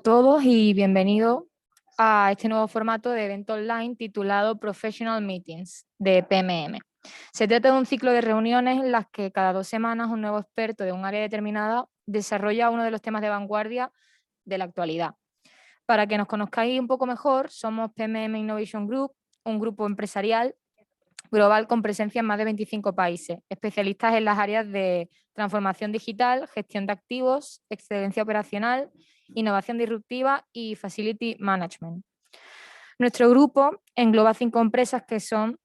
todos y bienvenidos a este nuevo formato de evento online titulado Professional Meetings de PMM. Se trata de un ciclo de reuniones en las que cada 2 semanas un nuevo experto de un área determinada desarrolla uno de los temas de vanguardia de la actualidad. Para que nos conozcáis un poco mejor, somos PMM Innovation Group, un grupo empresarial global con presencia en más de 25 países, especialistas en las áreas de transformación digital, gestión de activos, excelencia operacional, innovación disruptiva y facility management. Nuestro grupo engloba 5 empresas que son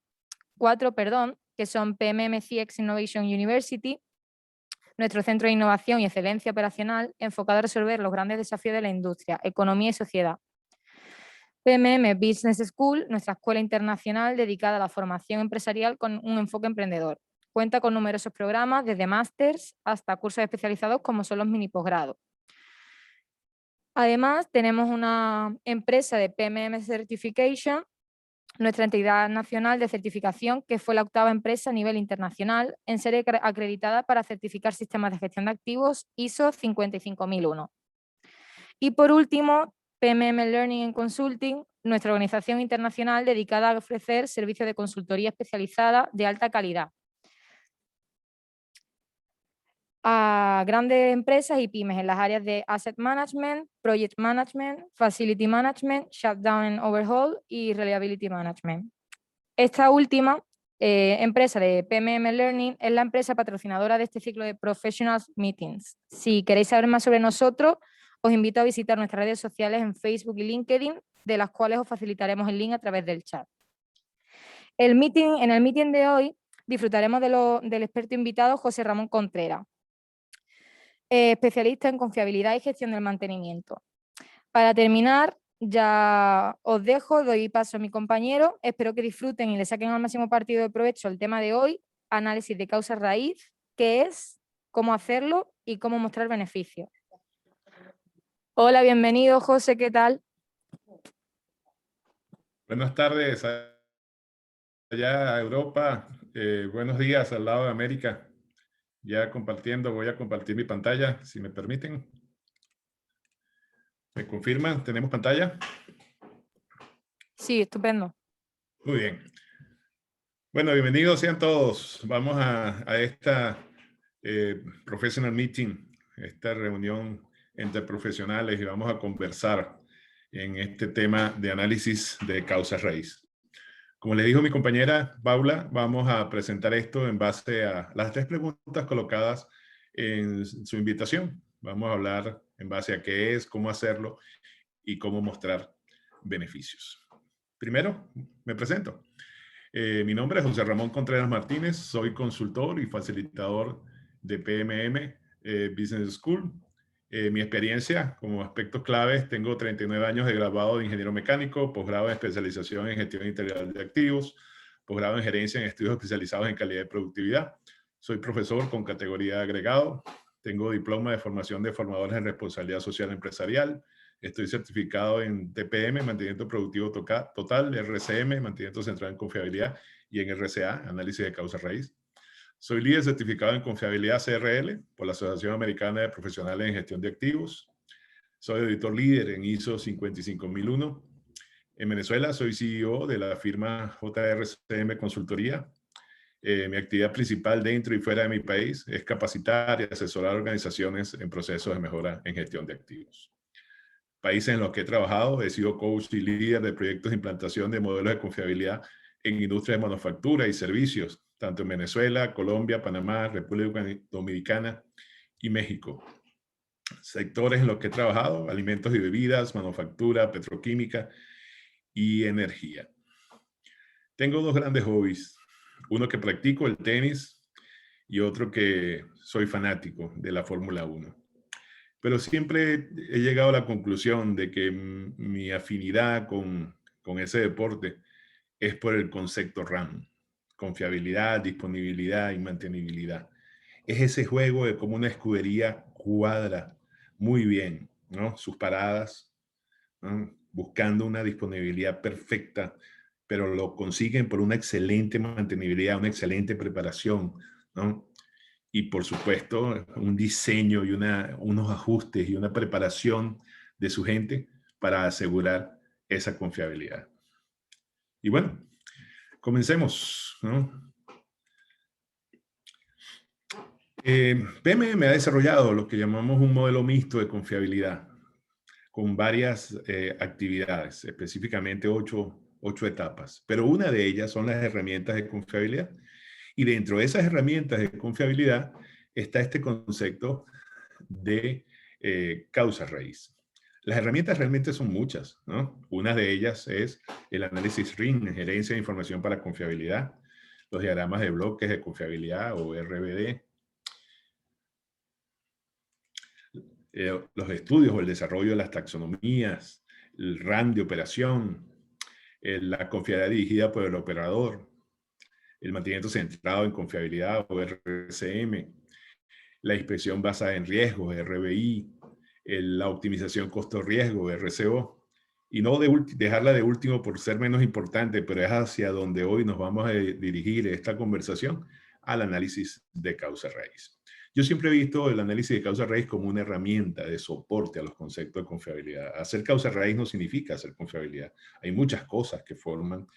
PMM CX Innovation University, nuestro centro de innovación y excelencia operacional enfocado a resolver los grandes desafíos de la industria, economía y sociedad. PMM Business School, nuestra escuela internacional dedicada a la formación empresarial con un enfoque emprendedor. Cuenta con numerosos programas, desde másters hasta cursos especializados como son los mini posgrados. Además, tenemos una empresa de PMM Certification, nuestra entidad nacional de certificación, que fue la 8ª empresa a nivel internacional en ser acreditada para certificar sistemas de gestión de activos ISO 55001. Y por último, PMM Learning and Consulting, nuestra organización internacional dedicada a ofrecer servicios de consultoría especializada de alta calidad a grandes empresas y pymes en las áreas de Asset Management, Project Management, Facility Management, Shutdown and Overhaul y Reliability Management. Esta última empresa de PMM Learning es la empresa patrocinadora de este ciclo de Professional Meetings. Si queréis saber más sobre nosotros, os invito a visitar nuestras redes sociales en Facebook y LinkedIn, de las cuales os facilitaremos el link a través del chat. En el meeting de hoy disfrutaremos del experto invitado José Ramón Contreras, especialista en confiabilidad y gestión del mantenimiento. Para terminar, ya os dejo, doy paso a mi compañero. Espero que disfruten y le saquen al máximo partido de provecho el tema de hoy, análisis de causa raíz, qué es, cómo hacerlo y cómo mostrar beneficios. Hola, bienvenido, José, ¿qué tal? Buenas tardes allá a Europa, buenos días al lado de América. Ya compartiendo, voy a compartir mi pantalla, si me permiten. ¿Me confirman? ¿Tenemos pantalla? Sí, estupendo. Muy bien. Bueno, bienvenidos sean todos. Vamos a esta Professional Meeting, esta reunión entre profesionales, y vamos a conversar en este tema de análisis de causa raíz. Como le dijo mi compañera Paula, vamos a presentar esto en base a las 3 preguntas colocadas en su invitación. Vamos a hablar en base a qué es, cómo hacerlo y cómo mostrar beneficios. Primero, me presento. Mi nombre es José Ramón Contreras Martínez, soy consultor y facilitador de PMM Business School. Mi experiencia como aspectos claves: tengo 39 años de graduado de ingeniero mecánico, posgrado en especialización en gestión integral de activos, posgrado en gerencia en estudios especializados en calidad y productividad. Soy profesor con categoría de agregado. Tengo diploma de formación de formadores en responsabilidad social empresarial. Estoy certificado en TPM, mantenimiento productivo total, RCM, mantenimiento centrado en confiabilidad, y en RCA, análisis de causa raíz. Soy líder certificado en confiabilidad CRL por la Asociación Americana de Profesionales en Gestión de Activos. Soy editor líder en ISO 55001. En Venezuela soy CEO de la firma JRCM Consultoría. Mi actividad principal dentro y fuera de mi país es capacitar y asesorar organizaciones en procesos de mejora en gestión de activos. Países en los que he trabajado: he sido coach y líder de proyectos de implantación de modelos de confiabilidad en industrias de manufactura y servicios, tanto en Venezuela, Colombia, Panamá, República Dominicana y México. Sectores en los que he trabajado: alimentos y bebidas, manufactura, petroquímica y energía. Tengo 2 grandes hobbies: uno que practico, el tenis, y otro que soy fanático de la Fórmula 1. Pero siempre he llegado a la conclusión de que mi afinidad con ese deporte es por el concepto RAM: confiabilidad, disponibilidad y mantenibilidad. Es ese juego de cómo una escudería cuadra muy bien, ¿no?, sus paradas, ¿no?, buscando una disponibilidad perfecta, pero lo consiguen por una excelente mantenibilidad, una excelente preparación, ¿no? Y por supuesto, un diseño y unos ajustes y una preparación de su gente para asegurar esa confiabilidad. Y bueno, comencemos, ¿no? PMM ha desarrollado lo que llamamos un modelo mixto de confiabilidad, con varias actividades, específicamente ocho etapas. Pero una de ellas son las herramientas de confiabilidad. Y dentro de esas herramientas de confiabilidad está este concepto de causa raíz. Las herramientas realmente son muchas, ¿no? Una de ellas es el análisis RIN, gerencia de información para confiabilidad, los diagramas de bloques de confiabilidad o RBD, los estudios o el desarrollo de las taxonomías, el RAM de operación, la confiabilidad dirigida por el operador, el mantenimiento centrado en confiabilidad o RCM, la inspección basada en riesgos, RBI, la optimización costo-riesgo, RCO, y no dejarla de último por ser menos importante, pero es hacia donde hoy nos vamos a dirigir esta conversación, al análisis de causa raíz. Yo siempre he visto el análisis de causa raíz como una herramienta de soporte a los conceptos de confiabilidad. Hacer causa raíz no significa hacer confiabilidad. Hay muchas cosas que forman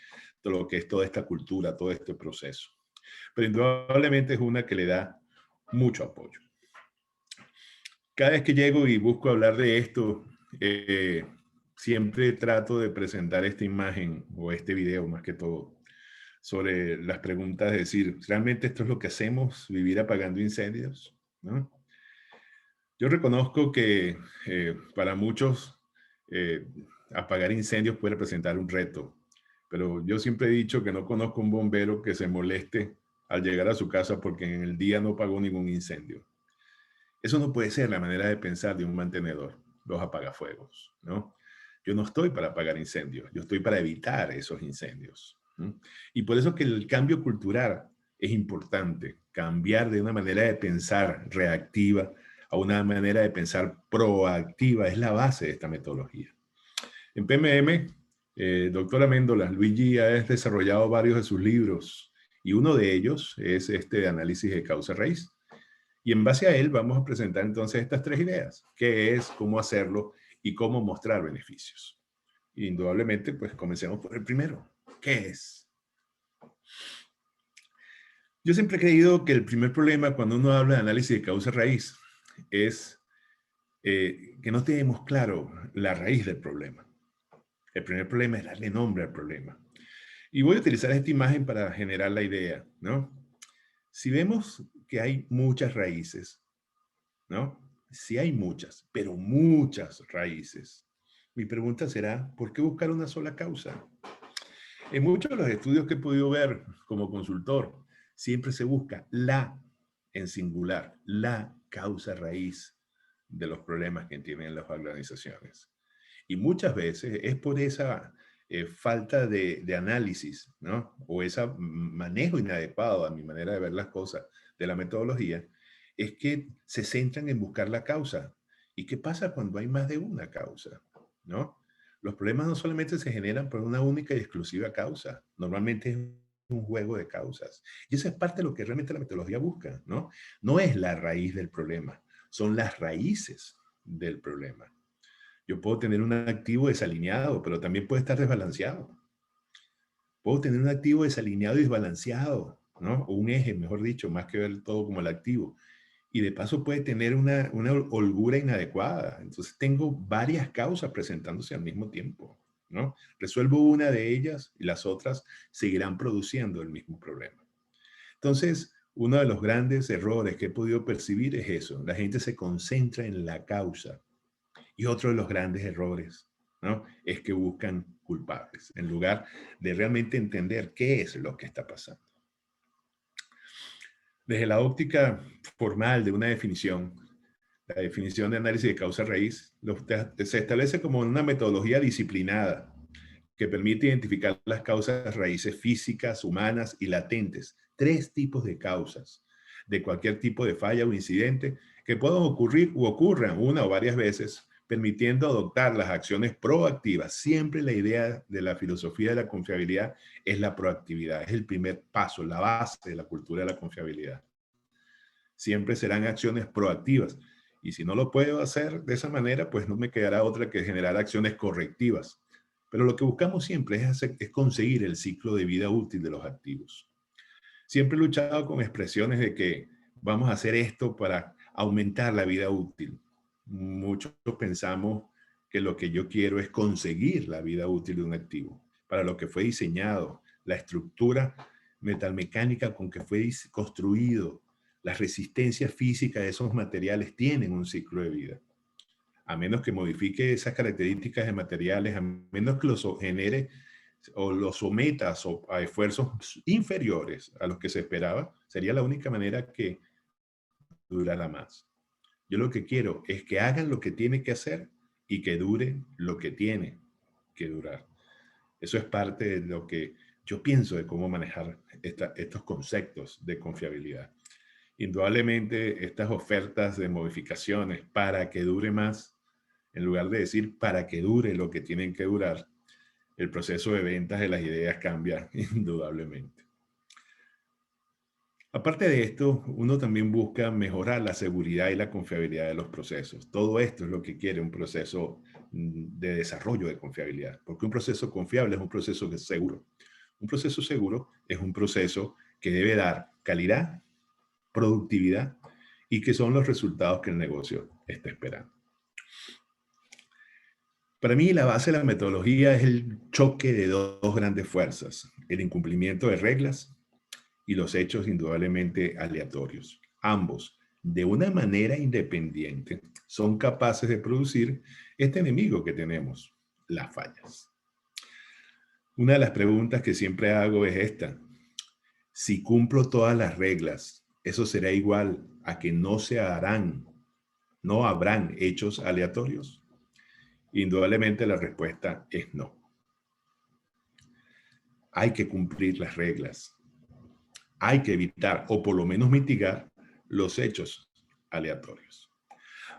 todo lo que es toda esta cultura, todo este proceso. Pero indudablemente es una que le da mucho apoyo. Cada vez que llego y busco hablar de esto, siempre trato de presentar esta imagen o este video más que todo sobre las preguntas de decir, ¿realmente esto es lo que hacemos, vivir apagando incendios? ¿No? Yo reconozco que para muchos apagar incendios puede representar un reto, pero yo siempre he dicho que no conozco un bombero que se moleste al llegar a su casa porque en el día no apagó ningún incendio. Eso no puede ser la manera de pensar de un mantenedor, los apagafuegos, ¿no? Yo no estoy para apagar incendios, yo estoy para evitar esos incendios. ¿No? Y por eso que el cambio cultural es importante, cambiar de una manera de pensar reactiva a una manera de pensar proactiva, es la base de esta metodología. En PMM, doctora Méndola, Luigi ha desarrollado varios de sus libros y uno de ellos es este de análisis de causa raíz. Y en base a él vamos a presentar entonces estas tres ideas, qué es, cómo hacerlo y cómo mostrar beneficios. Indudablemente, pues comencemos por el primero. ¿Qué es? Yo siempre he creído que el primer problema cuando uno habla de análisis de causa raíz es que no tenemos claro la raíz del problema. El primer problema es darle nombre al problema. Y voy a utilizar esta imagen para generar la idea, ¿no? Si vemos que hay muchas raíces, ¿no? Sí hay muchas, pero muchas raíces. Mi pregunta será, ¿por qué buscar una sola causa? En muchos de los estudios que he podido ver como consultor, siempre se busca en singular, la causa raíz de los problemas que tienen las organizaciones. Y muchas veces es por esa falta de análisis, ¿no? O ese manejo inadecuado, a mi manera de ver las cosas, de la metodología, es que se centran en buscar la causa. ¿Y qué pasa cuando hay más de una causa? ¿No? Los problemas no solamente se generan por una única y exclusiva causa. Normalmente es un juego de causas. Y eso es parte de lo que realmente la metodología busca, ¿no? No es la raíz del problema, son las raíces del problema. Yo puedo tener un activo desalineado, pero también puede estar desbalanceado. Puedo tener un activo desalineado y desbalanceado, ¿no? O un eje, mejor dicho, más que ver todo como el activo. Y de paso puede tener una holgura inadecuada. Entonces tengo varias causas presentándose al mismo tiempo, ¿no? Resuelvo una de ellas y las otras seguirán produciendo el mismo problema. Entonces, uno de los grandes errores que he podido percibir es eso. La gente se concentra en la causa. Y otro de los grandes errores, ¿no? Es que buscan culpables, en lugar de realmente entender qué es lo que está pasando. Desde la óptica formal de una definición, la definición de análisis de causa raíz, se establece como una metodología disciplinada que permite identificar las causas raíces físicas, humanas y latentes. 3 tipos de causas de cualquier tipo de falla o incidente que puedan ocurrir u ocurran una o varias veces, permitiendo adoptar las acciones proactivas. Siempre la idea de la filosofía de la confiabilidad es la proactividad, es el primer paso, la base de la cultura de la confiabilidad. Siempre serán acciones proactivas Y si no lo puedo hacer de esa manera, pues no me quedará otra que generar acciones correctivas. Pero lo que buscamos siempre es conseguir el ciclo de vida útil de los activos. Siempre he luchado con expresiones de que vamos a hacer esto para aumentar la vida útil. Muchos pensamos que lo que yo quiero es conseguir la vida útil de un activo, para lo que fue diseñado, la estructura metalmecánica con que fue construido, las resistencias físicas de esos materiales tienen un ciclo de vida. A menos que modifique esas características de materiales, a menos que los genere o los sometas a esfuerzos inferiores a los que se esperaba, sería la única manera que durara más. Yo lo que quiero es que hagan lo que tiene que hacer y que dure lo que tiene que durar. Eso es parte de lo que yo pienso de cómo manejar estos conceptos de confiabilidad. Indudablemente, estas ofertas de modificaciones para que dure más, en lugar de decir para que dure lo que tienen que durar, el proceso de ventas de las ideas cambia indudablemente. Aparte de esto, uno también busca mejorar la seguridad y la confiabilidad de los procesos. Todo esto es lo que quiere un proceso de desarrollo de confiabilidad, porque un proceso confiable es un proceso que es seguro. Un proceso seguro es un proceso que debe dar calidad, productividad y que son los resultados que el negocio está esperando. Para mí, la base de la metodología es el choque de dos grandes fuerzas, el incumplimiento de reglas y los hechos indudablemente aleatorios. Ambos, de una manera independiente, son capaces de producir este enemigo que tenemos, las fallas. Una de las preguntas que siempre hago es esta: si cumplo todas las reglas, ¿eso será igual a que no habrán hechos aleatorios? Indudablemente la respuesta es no. Hay que cumplir las reglas. Hay que evitar, o por lo menos mitigar, los hechos aleatorios.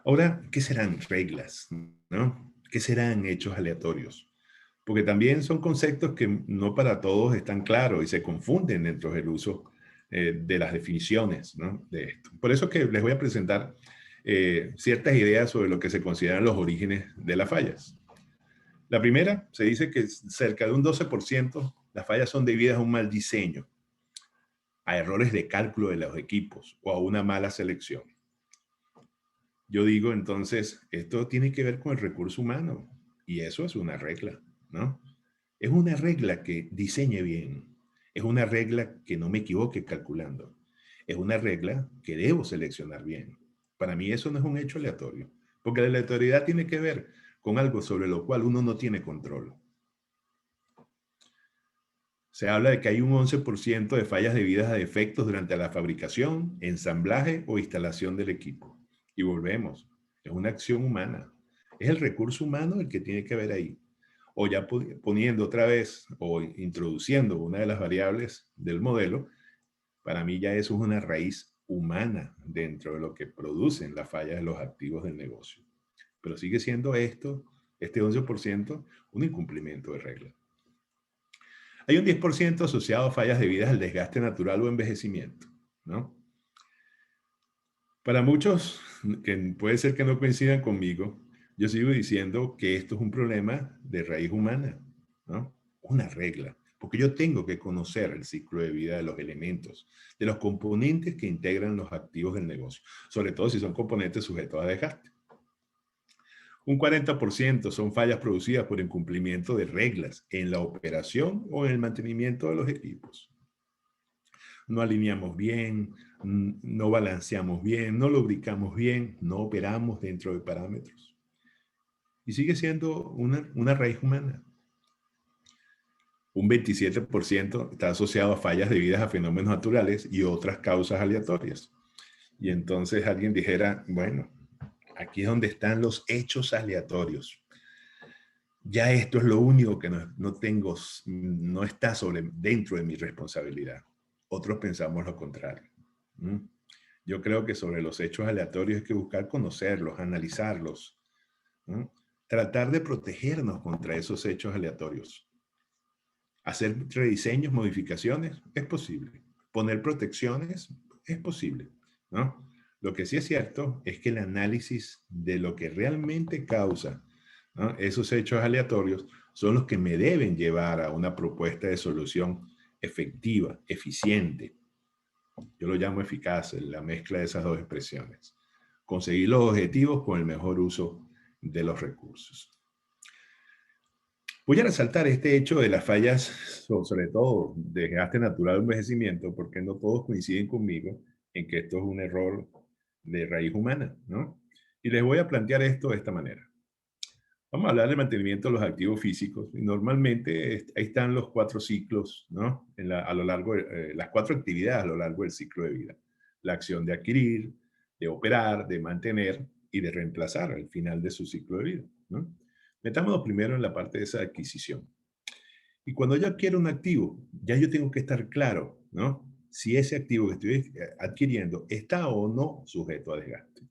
Ahora, ¿qué serán reglas? ¿No? ¿Qué serán hechos aleatorios? Porque también son conceptos que no para todos están claros y se confunden dentro del uso de las definiciones, ¿no? De esto. Por eso que les voy a presentar ciertas ideas sobre lo que se consideran los orígenes de las fallas. La primera, se dice que cerca de un 12% las fallas son debidas a un mal diseño, a errores de cálculo de los equipos o a una mala selección. Yo digo entonces, esto tiene que ver con el recurso humano y eso es una regla, ¿no? Es una regla que diseñe bien, es una regla que no me equivoque calculando, es una regla que debo seleccionar bien. Para mí eso no es un hecho aleatorio, porque la aleatoriedad tiene que ver con algo sobre lo cual uno no tiene control. Se habla de que hay un 11% de fallas debidas a defectos durante la fabricación, ensamblaje o instalación del equipo. Y volvemos, es una acción humana. Es el recurso humano el que tiene que ver ahí. O ya poniendo otra vez o introduciendo una de las variables del modelo, para mí ya eso es una raíz humana dentro de lo que producen las fallas de los activos del negocio. Pero sigue siendo este 11%, un incumplimiento de regla. Hay un 10% asociado a fallas debidas al desgaste natural o envejecimiento, ¿no? Para muchos, que puede ser que no coincidan conmigo, yo sigo diciendo que esto es un problema de raíz humana, ¿no? Una regla, porque yo tengo que conocer el ciclo de vida de los elementos, de los componentes que integran los activos del negocio, sobre todo si son componentes sujetos a desgaste. Un 40% son fallas producidas por incumplimiento de reglas en la operación o en el mantenimiento de los equipos. No alineamos bien, no balanceamos bien, no lubricamos bien, no operamos dentro de parámetros. Y sigue siendo una raíz humana. Un 27% está asociado a fallas debidas a fenómenos naturales y otras causas aleatorias. Y entonces alguien dijera, bueno, aquí es donde están los hechos aleatorios. Ya esto es lo único que no está dentro de mi responsabilidad. Otros pensamos lo contrario. Yo creo que sobre los hechos aleatorios hay que buscar conocerlos, analizarlos, tratar de protegernos contra esos hechos aleatorios. Hacer rediseños, modificaciones, es posible. Poner protecciones, es posible, ¿no? Lo que sí es cierto es que el análisis de lo que realmente causa, ¿no?, esos hechos aleatorios son los que me deben llevar a una propuesta de solución efectiva, eficiente. Yo lo llamo eficaz, la mezcla de esas dos expresiones. Conseguir los objetivos con el mejor uso de los recursos. Voy a resaltar este hecho de las fallas, sobre todo desgaste natural o envejecimiento, porque no todos coinciden conmigo en que esto es un error de raíz humana, ¿no? Y les voy a plantear esto de esta manera. Vamos a hablar de mantenimiento de los activos físicos. Y normalmente ahí están los 4 ciclos, ¿no? A lo largo de las 4 actividades a lo largo del ciclo de vida. La acción de adquirir, de operar, de mantener y de reemplazar al final de su ciclo de vida, ¿no? Metámonos primero en la parte de esa adquisición. Y cuando yo adquiero un activo, ya yo tengo que estar claro, ¿no?, si ese activo que estoy adquiriendo está o no sujeto a desgaste.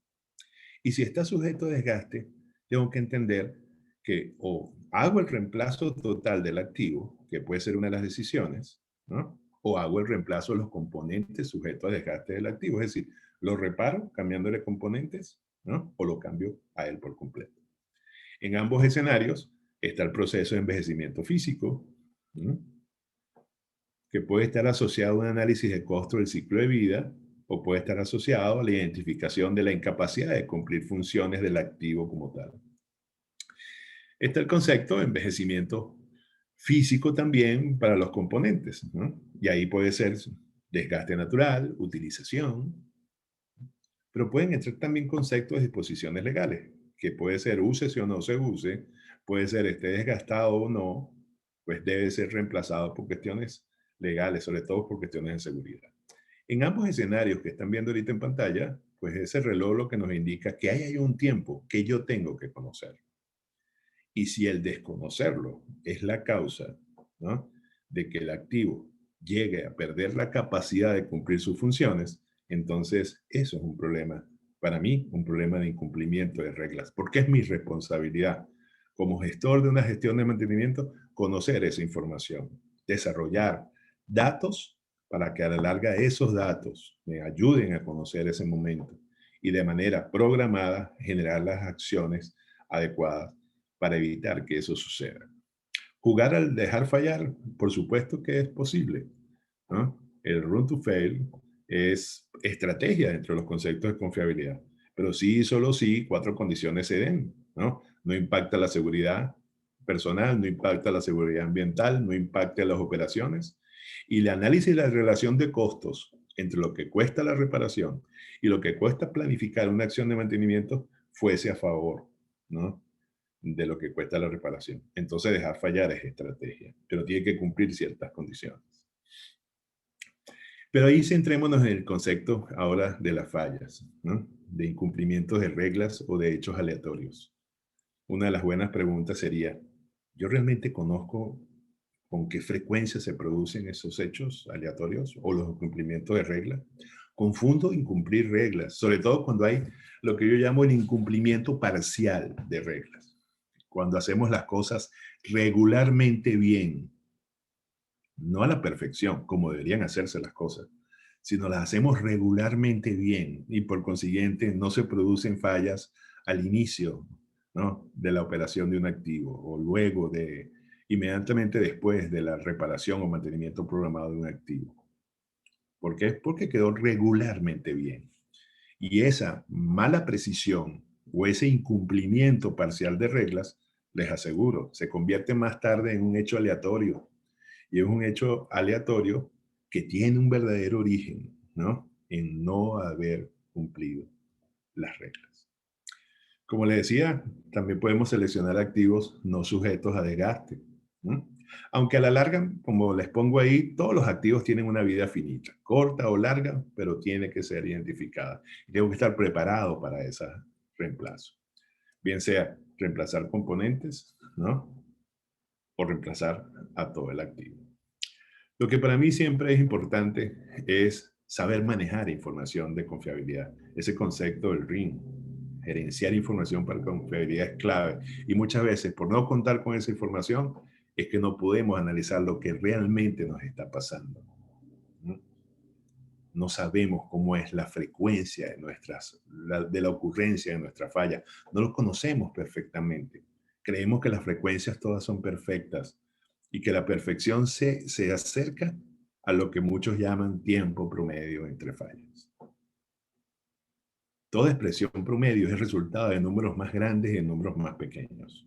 Y si está sujeto a desgaste, tengo que entender que o hago el reemplazo total del activo, que puede ser una de las decisiones, ¿no?, o hago el reemplazo de los componentes sujetos a desgaste del activo. Es decir, lo reparo cambiándole componentes, ¿no?, o lo cambio a él por completo. En ambos escenarios está el proceso de envejecimiento físico, ¿no?, que puede estar asociado a un análisis de costo del ciclo de vida o puede estar asociado a la identificación de la incapacidad de cumplir funciones del activo como tal. Está el concepto de envejecimiento físico también para los componentes, ¿no? Y ahí puede ser desgaste natural, utilización, pero pueden entrar también conceptos de disposiciones legales, que puede ser úsese o no se use, puede ser esté desgastado o no, pues debe ser reemplazado por cuestiones legales, sobre todo por cuestiones de seguridad. En ambos escenarios que están viendo ahorita en pantalla, pues ese reloj lo que nos indica que hay un tiempo que yo tengo que conocer. Y si el desconocerlo es la causa, ¿no?, de que el activo llegue a perder la capacidad de cumplir sus funciones, entonces eso es un problema, para mí, un problema de incumplimiento de reglas, porque es mi responsabilidad como gestor de una gestión de mantenimiento conocer esa información, desarrollar datos para que a la larga esos datos me ayuden a conocer ese momento y de manera programada generar las acciones adecuadas para evitar que eso suceda. Jugar al dejar fallar, por supuesto que es posible, ¿no? El run to fail es estrategia dentro de los conceptos de confiabilidad, pero sí, solo sí, 4 condiciones se den, ¿no? No impacta la seguridad personal, no impacta la seguridad ambiental, no impacta las operaciones. Y el análisis de la relación de costos entre lo que cuesta la reparación y lo que cuesta planificar una acción de mantenimiento fuese a favor, ¿no?, de lo que cuesta la reparación. Entonces dejar fallar es estrategia, pero tiene que cumplir ciertas condiciones. Pero ahí centrémonos en el concepto ahora de las fallas, ¿no?, de incumplimientos de reglas o de hechos aleatorios. Una de las buenas preguntas sería, ¿yo realmente conozco con qué frecuencia se producen esos hechos aleatorios o los incumplimientos de reglas? Confundo incumplir reglas, sobre todo cuando hay lo que yo llamo el incumplimiento parcial de reglas. Cuando hacemos las cosas regularmente bien, no a la perfección, como deberían hacerse las cosas, sino las hacemos regularmente bien y por consiguiente no se producen fallas al inicio, ¿no?, de la operación de un activo o luego de, inmediatamente después de la reparación o mantenimiento programado de un activo. ¿Por qué? Porque quedó regularmente bien. Y esa mala precisión o ese incumplimiento parcial de reglas, les aseguro, se convierte más tarde en un hecho aleatorio. Y es un hecho aleatorio que tiene un verdadero origen, ¿no?, en no haber cumplido las reglas. Como les decía, también podemos seleccionar activos no sujetos a desgaste, ¿no? Aunque a la larga, como les pongo ahí, todos los activos tienen una vida finita, corta o larga, pero tiene que ser identificada. Y tengo que estar preparado para ese reemplazo. Bien sea reemplazar componentes, ¿no?, o reemplazar a todo el activo. Lo que para mí siempre es importante es saber manejar información de confiabilidad. Ese concepto del RIN, gerenciar información para confiabilidad, es clave. Y muchas veces, por no contar con esa información, es que no podemos analizar lo que realmente nos está pasando, ¿no? no sabemos cómo es la frecuencia de la ocurrencia de nuestra falla. No lo conocemos perfectamente. Creemos que las frecuencias todas son perfectas y que la perfección se acerca a lo que muchos llaman tiempo promedio entre fallas. Toda expresión promedio es el resultado de números más grandes y de números más pequeños.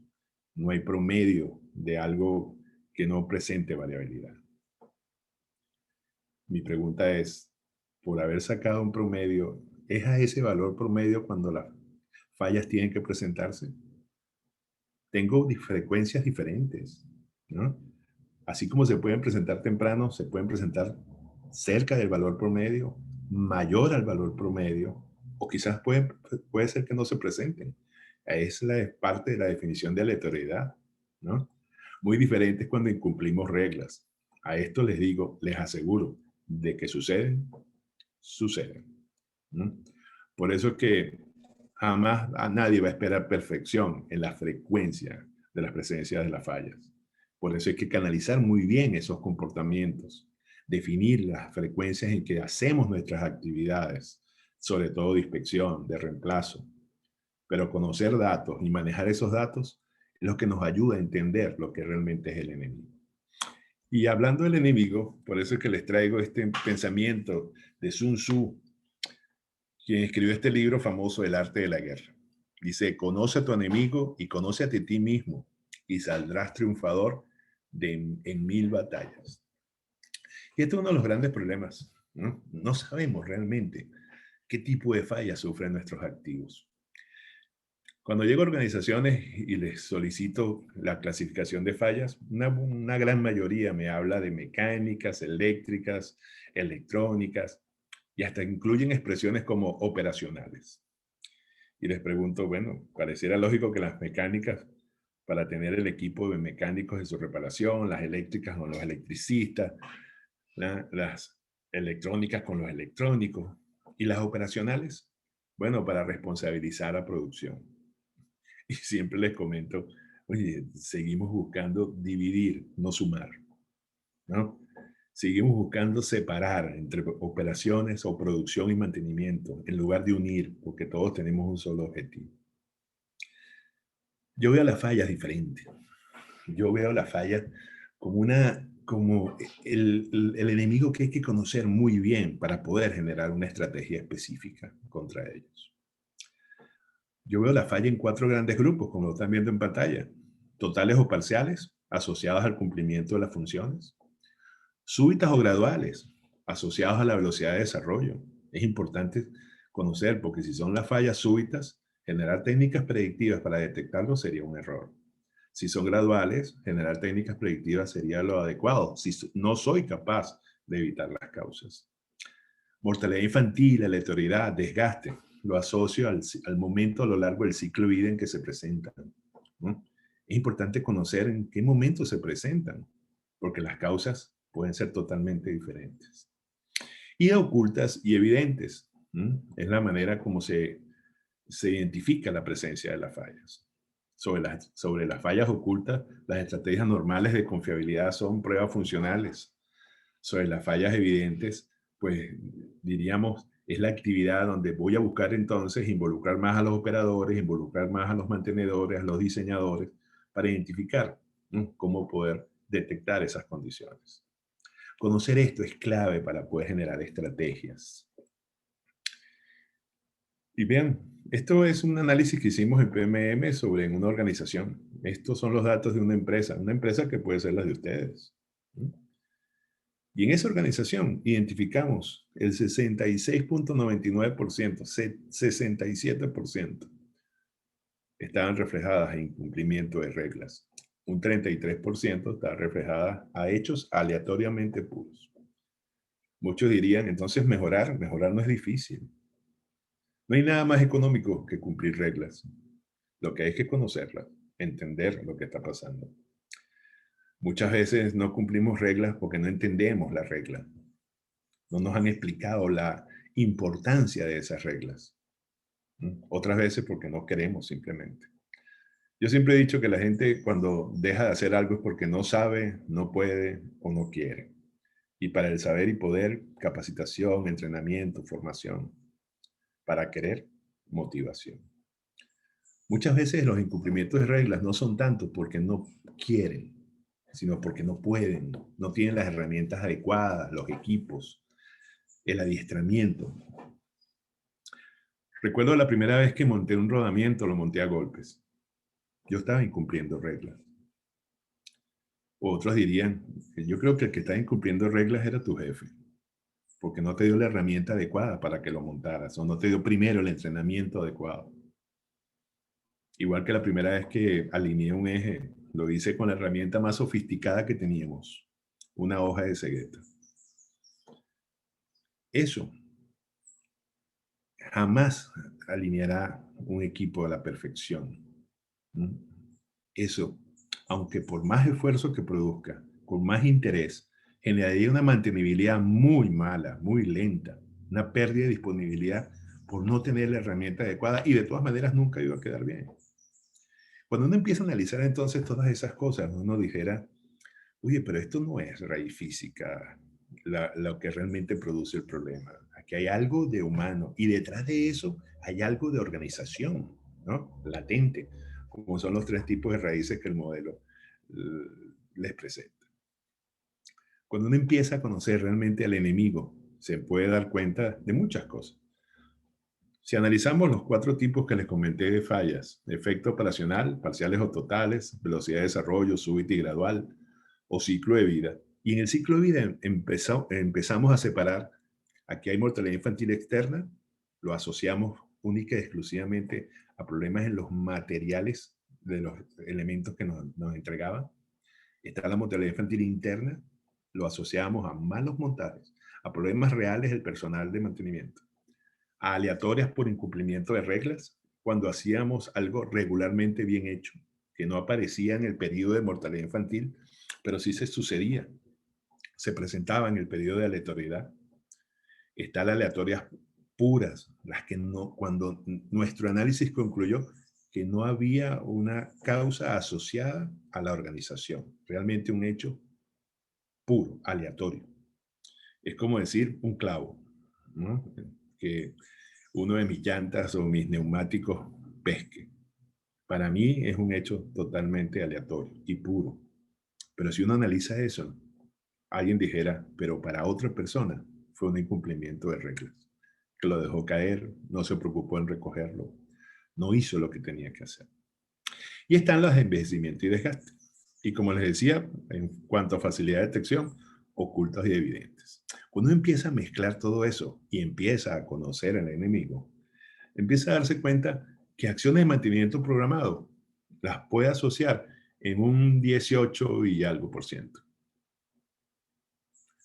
No hay promedio de algo que no presente variabilidad. Mi pregunta es, por haber sacado un promedio, ¿es a ese valor promedio cuando las fallas tienen que presentarse? Tengo frecuencias diferentes, ¿no? Así como se pueden presentar temprano, se pueden presentar cerca del valor promedio, mayor al valor promedio, o quizás puede ser que no se presenten. Es parte de la definición de aleatoriedad, ¿no? Muy diferente es cuando incumplimos reglas. A esto les digo, les aseguro, de que suceden, suceden, ¿no? Por eso es que jamás a nadie va a esperar perfección en la frecuencia de las presencias de las fallas. Por eso hay que canalizar muy bien esos comportamientos, definir las frecuencias en que hacemos nuestras actividades, sobre todo de inspección, de reemplazo. Pero conocer datos y manejar esos datos es lo que nos ayuda a entender lo que realmente es el enemigo. Y hablando del enemigo, por eso es que les traigo este pensamiento de Sun Tzu, quien escribió este libro famoso, El arte de la guerra. Dice, conoce a tu enemigo y conócete a ti mismo y saldrás triunfador en 1000 batallas. Y este es uno de los grandes problemas, ¿no? No sabemos realmente qué tipo de fallas sufren nuestros activos. Cuando llego a organizaciones y les solicito la clasificación de fallas, una gran mayoría me habla de mecánicas, eléctricas, electrónicas y hasta incluyen expresiones como operacionales. Y les pregunto, bueno, pareciera lógico que las mecánicas, para tener el equipo de mecánicos de su reparación, las eléctricas con los electricistas, las electrónicas con los electrónicos y las operacionales, bueno, para responsabilizar a producción. Y siempre les comento, oye, seguimos buscando dividir, no sumar, ¿no? Seguimos buscando separar entre operaciones o producción y mantenimiento, en lugar de unir, porque todos tenemos un solo objetivo. Yo veo las fallas diferentes. Yo veo las fallas como el enemigo que hay que conocer muy bien para poder generar una estrategia específica contra ellos. Yo veo la falla en 4 grandes grupos, como lo están viendo en pantalla. Totales o parciales, asociados al cumplimiento de las funciones. Súbitas o graduales, asociados a la velocidad de desarrollo. Es importante conocer, porque si son las fallas súbitas, generar técnicas predictivas para detectarlo sería un error. Si son graduales, generar técnicas predictivas sería lo adecuado, si no soy capaz de evitar las causas. Mortalidad infantil, aleatoriedad, desgaste, lo asocio al momento a lo largo del ciclo de vida en que se presentan, ¿no? Es importante conocer en qué momento se presentan, porque las causas pueden ser totalmente diferentes. Y ocultas y evidentes, ¿no? Es la manera como se identifica la presencia de las fallas. Sobre las fallas ocultas, las estrategias normales de confiabilidad son pruebas funcionales. Sobre las fallas evidentes, pues diríamos, es la actividad donde voy a buscar entonces involucrar más a los operadores, involucrar más a los mantenedores, a los diseñadores, para identificar, ¿no?, cómo poder detectar esas condiciones. Conocer esto es clave para poder generar estrategias. Y bien, esto es un análisis que hicimos en PMM sobre una organización. Estos son los datos de una empresa que puede ser la de ustedes, ¿no? Y en esa organización identificamos el 66.99%, 67% estaban reflejadas en incumplimiento de reglas. Un 33% está reflejada a hechos aleatoriamente puros. Muchos dirían, entonces mejorar no es difícil. No hay nada más económico que cumplir reglas. Lo que hay que conocerlas, entender lo que está pasando. Muchas veces no cumplimos reglas porque no entendemos las reglas. No nos han explicado la importancia de esas reglas. Otras veces porque no queremos simplemente. Yo siempre he dicho que la gente cuando deja de hacer algo es porque no sabe, no puede o no quiere. Y para el saber y poder, capacitación, entrenamiento, formación. Para querer, motivación. Muchas veces los incumplimientos de reglas no son tanto porque no quieren, sino porque no pueden, no tienen las herramientas adecuadas, los equipos, el adiestramiento. Recuerdo la primera vez que monté un rodamiento, lo monté a golpes. Yo estaba incumpliendo reglas. Otros dirían, yo creo que el que está incumpliendo reglas era tu jefe, porque no te dio la herramienta adecuada para que lo montaras, o no te dio primero el entrenamiento adecuado. Igual que la primera vez que alineé un eje, lo hice con la herramienta más sofisticada que teníamos, una hoja de cegueta. Eso jamás alineará un equipo a la perfección. Eso, aunque por más esfuerzo que produzca, con más interés, generaría una mantenibilidad muy mala, muy lenta, una pérdida de disponibilidad por no tener la herramienta adecuada y de todas maneras nunca iba a quedar bien. Cuando uno empieza a analizar entonces todas esas cosas, uno dijera, oye, pero esto no es raíz física lo que realmente produce el problema. Aquí hay algo de humano y detrás de eso hay algo de organización, ¿no? Latente, como son los 3 tipos de raíces que el modelo les presenta. Cuando uno empieza a conocer realmente al enemigo, se puede dar cuenta de muchas cosas. Si analizamos los 4 tipos que les comenté de fallas, efecto operacional, parciales o totales, velocidad de desarrollo, súbita y gradual, o ciclo de vida. Y en el ciclo de vida empezamos a separar, aquí hay mortalidad infantil externa, lo asociamos única y exclusivamente a problemas en los materiales de los elementos que nos entregaban. Está la mortalidad infantil interna, lo asociamos a malos montajes, a problemas reales del personal de mantenimiento, a aleatorias por incumplimiento de reglas, cuando hacíamos algo regularmente bien hecho, que no aparecía en el periodo de mortalidad infantil, pero sí se sucedía, se presentaba en el periodo de aleatoriedad. Está las aleatorias puras, las que no, cuando nuestro análisis concluyó que no había una causa asociada a la organización, realmente un hecho puro, aleatorio. Es como decir un clavo, ¿no? Que uno de mis llantas o mis neumáticos pesque. Para mí es un hecho totalmente aleatorio y puro. Pero si uno analiza eso, alguien dijera, pero para otra persona fue un incumplimiento de reglas, que lo dejó caer, no se preocupó en recogerlo, no hizo lo que tenía que hacer. Y están los envejecimientos y desgaste. Y como les decía, en cuanto a facilidad de detección, ocultos y evidentes. Cuando uno empieza a mezclar todo eso y empieza a conocer al enemigo, empieza a darse cuenta que acciones de mantenimiento programado las puede asociar en un 18 y algo %.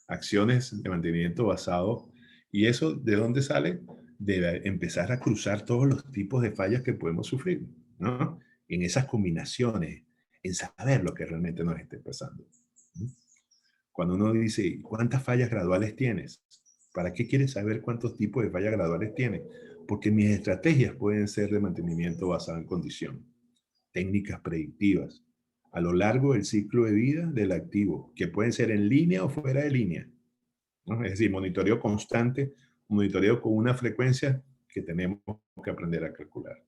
Acciones de mantenimiento basado. ¿Y eso de dónde sale? De empezar a cruzar todos los tipos de fallas que podemos sufrir, ¿no? En esas combinaciones, en saber lo que realmente nos esté pasando. Cuando uno dice, ¿cuántas fallas graduales tienes? ¿Para qué quieres saber cuántos tipos de fallas graduales tienes? Porque mis estrategias pueden ser de mantenimiento basado en condición, técnicas predictivas, a lo largo del ciclo de vida del activo, que pueden ser en línea o fuera de línea, ¿no? Es decir, monitoreo constante, monitoreo con una frecuencia que tenemos que aprender a calcular.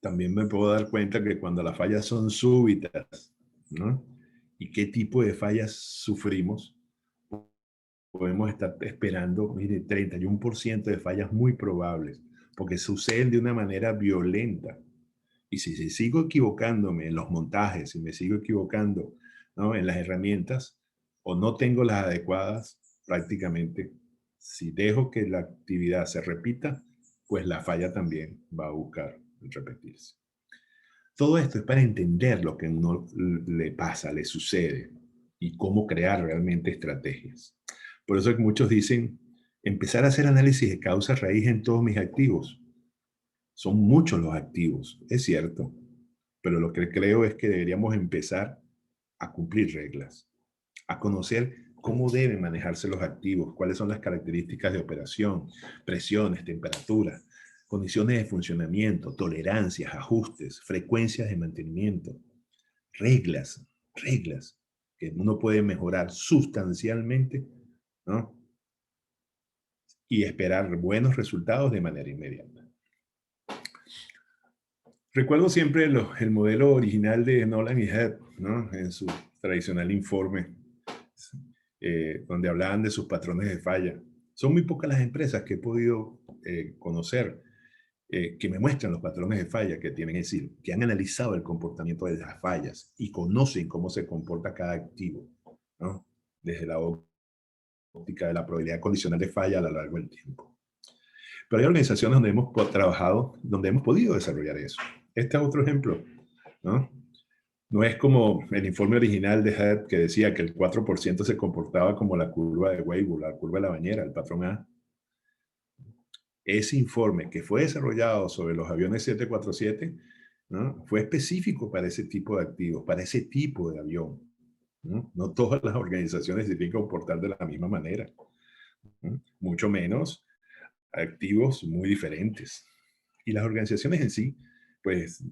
También me puedo dar cuenta que cuando las fallas son súbitas, ¿no? ¿Y qué tipo de fallas sufrimos? Podemos estar esperando, mire, 31% de fallas muy probables, porque suceden de una manera violenta. Y si sigo equivocándome en los montajes, si me sigo equivocando, ¿no?, en las herramientas, o no tengo las adecuadas, prácticamente, si dejo que la actividad se repita, pues la falla también va a buscar repetirse. Todo esto es para entender lo que a uno le pasa, le sucede, y cómo crear realmente estrategias. Por eso es que muchos dicen, empezar a hacer análisis de causa raíz en todos mis activos. Son muchos los activos, es cierto, pero lo que creo es que deberíamos empezar a cumplir reglas, a conocer cómo deben manejarse los activos, cuáles son las características de operación, presiones, temperaturas, condiciones de funcionamiento, tolerancias, ajustes, frecuencias de mantenimiento, reglas que uno puede mejorar sustancialmente, ¿no? Y esperar buenos resultados de manera inmediata. Recuerdo siempre el modelo original de Nolan y Head, ¿no? En su tradicional informe, donde hablaban de sus patrones de falla. Son muy pocas las empresas que he podido conocer que me muestran los patrones de falla que tienen, es decir, que han analizado el comportamiento de las fallas y conocen cómo se comporta cada activo, ¿no? Desde la óptica de la probabilidad condicional de falla a lo largo del tiempo. Pero hay organizaciones donde hemos trabajado, donde hemos podido desarrollar eso. Este es otro ejemplo, ¿no? No es como el informe original de Head que decía que el 4% se comportaba como la curva de Weibull, la curva de la bañera, el patrón A. Ese informe que fue desarrollado sobre los aviones 747, ¿no? Fue específico para ese tipo de activos, para ese tipo de avión, ¿no? No todas las organizaciones se tienen que comportar de la misma manera, ¿no? Mucho menos activos muy diferentes. Y las organizaciones en sí, pues,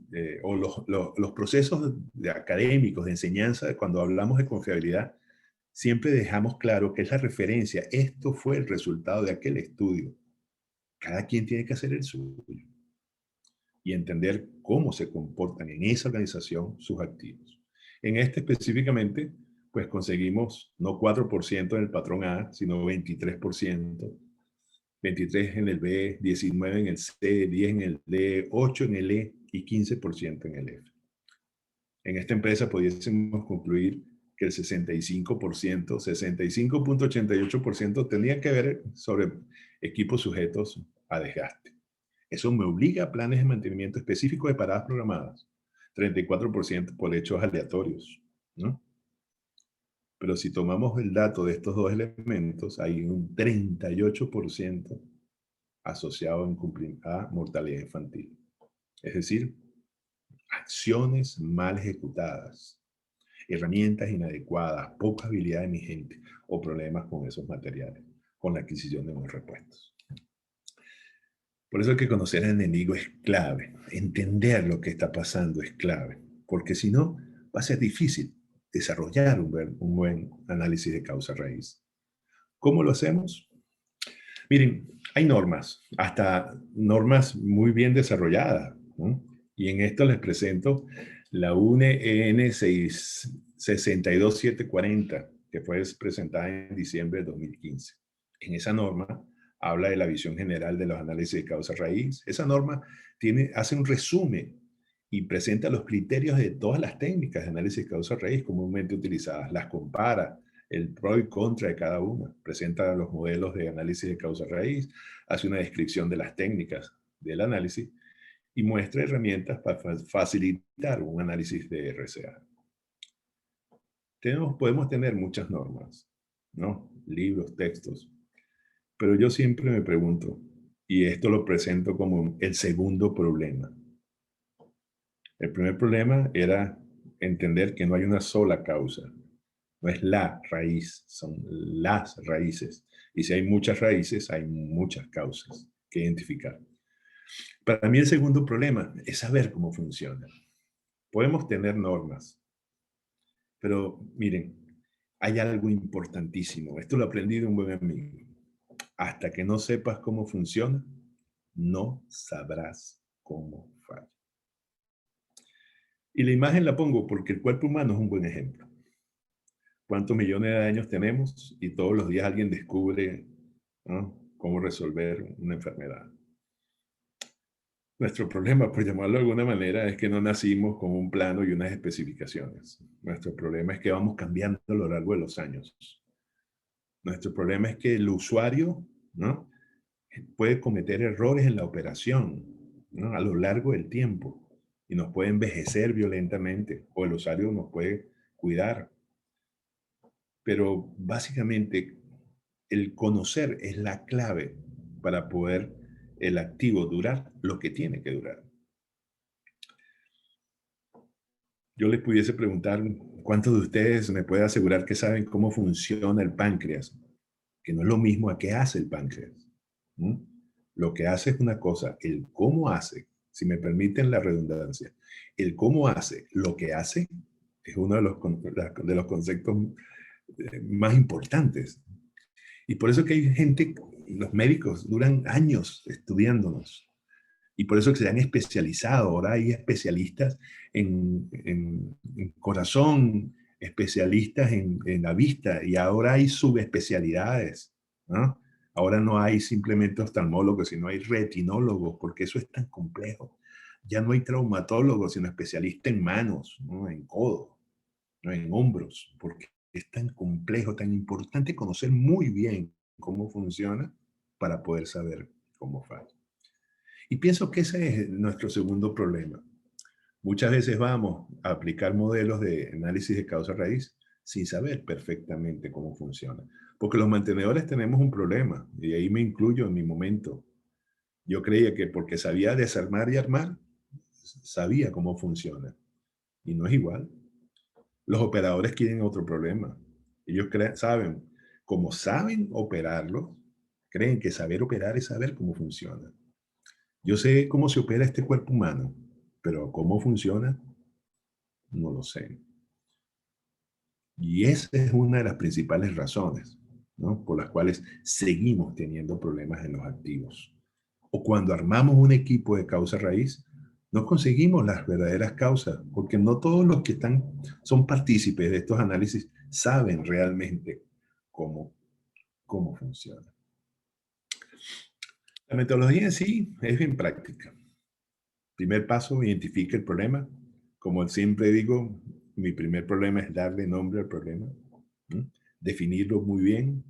o los procesos académicos de enseñanza, cuando hablamos de confiabilidad, siempre dejamos claro que es la referencia. Esto fue el resultado de aquel estudio. Cada quien tiene que hacer el suyo y entender cómo se comportan en esa organización sus activos. En este específicamente, pues conseguimos no 4% en el patrón A, sino 23%, 23 en el B, 19 en el C, 10 en el D, 8 en el E y 15% en el F. En esta empresa pudiésemos concluir que el 65%, 65.88% tenía que ver sobre equipos sujetos a desgaste. Eso me obliga a planes de mantenimiento específicos de paradas programadas. 34% por hechos aleatorios, ¿no? Pero si tomamos el dato de estos dos elementos, hay un 38% asociado a mortalidad infantil. Es decir, acciones mal ejecutadas, herramientas inadecuadas, poca habilidad de mi gente o problemas con esos materiales, con la adquisición de nuevos repuestos. Por eso es que conocer al enemigo es clave, entender lo que está pasando es clave, porque si no, va a ser difícil desarrollar un buen análisis de causa-raíz. ¿Cómo lo hacemos? Miren, hay normas, hasta normas muy bien desarrolladas, ¿no? Y en esto les presento la UNE EN 62740, que fue presentada en diciembre de 2015. En esa norma habla de la visión general de los análisis de causa-raíz. Esa norma hace un resumen y presenta los criterios de todas las técnicas de análisis de causa-raíz comúnmente utilizadas, las compara, el pro y contra de cada una, presenta los modelos de análisis de causa-raíz, hace una descripción de las técnicas del análisis y muestra herramientas para facilitar un análisis de RCA. Podemos tener muchas normas, ¿no? Libros, textos, pero yo siempre me pregunto, y esto lo presento como el segundo problema. El primer problema era entender que no hay una sola causa. No es la raíz, son las raíces. Y si hay muchas raíces, hay muchas causas que identificar. Para mí el segundo problema es saber cómo funciona. Podemos tener normas, pero miren, hay algo importantísimo. Esto lo aprendí de un buen amigo. Hasta que no sepas cómo funciona, no sabrás cómo falla. Y la imagen la pongo porque el cuerpo humano es un buen ejemplo. ¿Cuántos millones de años tenemos? Y todos los días alguien descubre, ¿no?, cómo resolver una enfermedad. Nuestro problema, por llamarlo de alguna manera, es que no nacimos con un plano y unas especificaciones. Nuestro problema es que vamos cambiando a lo largo de los años. Nuestro problema es que el usuario, ¿no?, puede cometer errores en la operación, ¿no?, a lo largo del tiempo y nos puede envejecer violentamente o el usuario nos puede cuidar. Pero básicamente el conocer es la clave para poder el activo durar lo que tiene que durar. Yo les pudiese preguntar, ¿cuántos de ustedes me pueden asegurar que saben cómo funciona el páncreas? Que no es lo mismo a qué hace el páncreas. ¿Mm? Lo que hace es una cosa, el cómo hace, si me permiten la redundancia, el cómo hace lo que hace Es uno de los conceptos más importantes. Y por eso que hay gente, los médicos duran años estudiándonos. Y por eso que se han especializado. Ahora hay especialistas en corazón, especialistas en la vista, y ahora hay subespecialidades, ¿no? Ahora no hay simplemente oftalmólogos, sino hay retinólogos, porque eso es tan complejo. Ya no hay traumatólogos, sino especialistas en manos, ¿no? En codo, ¿no? En hombros, porque es tan complejo, tan importante conocer muy bien cómo funciona para poder saber cómo falla. Y pienso que ese es nuestro segundo problema. Muchas veces vamos a aplicar modelos de análisis de causa raíz sin saber perfectamente cómo funciona. Porque los mantenedores tenemos un problema, y ahí me incluyo en mi momento. Yo creía que porque sabía desarmar y armar, sabía cómo funciona. Y no es igual. Los operadores quieren otro problema. Ellos saben, como saben operarlo, creen que saber operar es saber cómo funciona. Yo sé cómo se opera este cuerpo humano, pero cómo funciona, no lo sé. Y esa es una de las principales razones, ¿no? Por las cuales seguimos teniendo problemas en los activos. O cuando armamos un equipo de causa raíz, no conseguimos las verdaderas causas, porque no todos los que son partícipes de estos análisis saben realmente cómo funciona. La metodología en sí es bien práctica. Primer paso, identifica el problema. Como siempre digo, mi primer problema es darle nombre al problema, ¿no? Definirlo muy bien,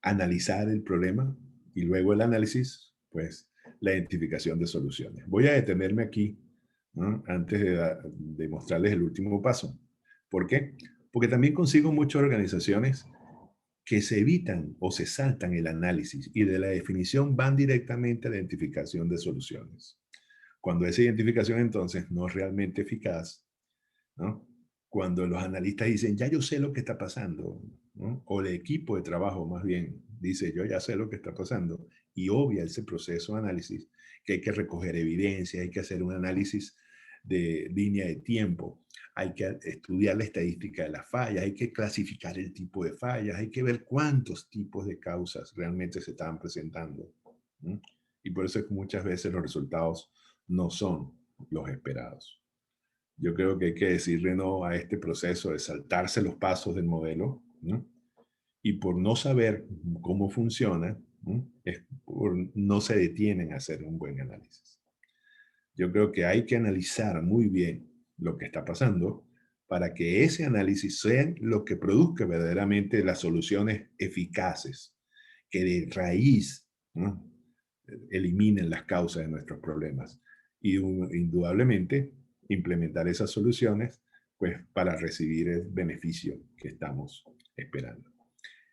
analizar el problema y luego el análisis, pues la identificación de soluciones. Voy a detenerme aquí, ¿no? Antes de mostrarles el último paso. ¿Por qué? Porque también consigo muchas organizaciones que se evitan o se saltan el análisis y de la definición van directamente a la identificación de soluciones. Cuando esa identificación entonces no es realmente eficaz, ¿no? Cuando los analistas dicen, ya yo sé lo que está pasando, ¿no? O el equipo de trabajo más bien dice, yo ya sé lo que está pasando, y obvia ese proceso de análisis, que hay que recoger evidencia, hay que hacer un análisis de línea de tiempo, hay que estudiar la estadística de las fallas, hay que clasificar el tipo de fallas, hay que ver cuántos tipos de causas realmente se están presentando, ¿no? Y por eso es que muchas veces los resultados no son los esperados. Yo creo que hay que decirle no a este proceso de saltarse los pasos del modelo, ¿no? Y por no saber cómo funciona, ¿no? No se detienen a hacer un buen análisis. Yo creo que hay que analizar muy bien lo que está pasando para que ese análisis sea lo que produzca verdaderamente las soluciones eficaces, que de raíz, ¿no? Eliminen las causas de nuestros problemas. Y indudablemente implementar esas soluciones pues para recibir el beneficio que estamos esperando.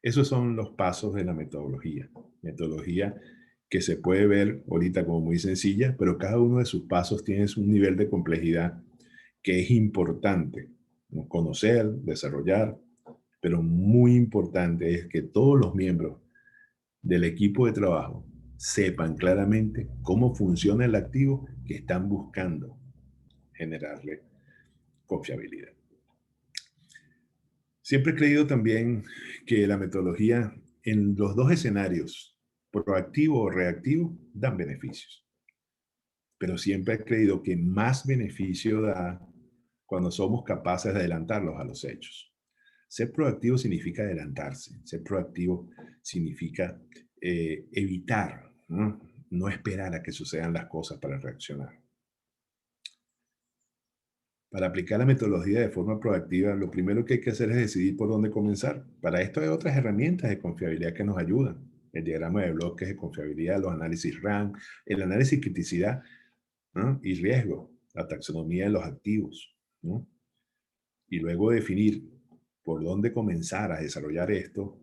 Esos son los pasos de la metodología. Metodología que se puede ver ahorita como muy sencilla, pero cada uno de sus pasos tiene un nivel de complejidad que es importante, ¿no? Conocer, desarrollar, pero muy importante es que todos los miembros del equipo de trabajo sepan claramente cómo funciona el activo que están buscando generarle confiabilidad. Siempre he creído también que la metodología en los dos escenarios, proactivo o reactivo, dan beneficios. Pero siempre he creído que más beneficio da cuando somos capaces de adelantarlos a los hechos. Ser proactivo significa adelantarse. Ser proactivo significa evitar, ¿no? No esperar a que sucedan las cosas para reaccionar. Para aplicar la metodología de forma proactiva, lo primero que hay que hacer es decidir por dónde comenzar. Para esto hay otras herramientas de confiabilidad que nos ayudan. El diagrama de bloques de confiabilidad, los análisis RAM, el análisis criticidad, ¿no? Y riesgo, la taxonomía de los activos, ¿no? Y luego definir por dónde comenzar a desarrollar esto,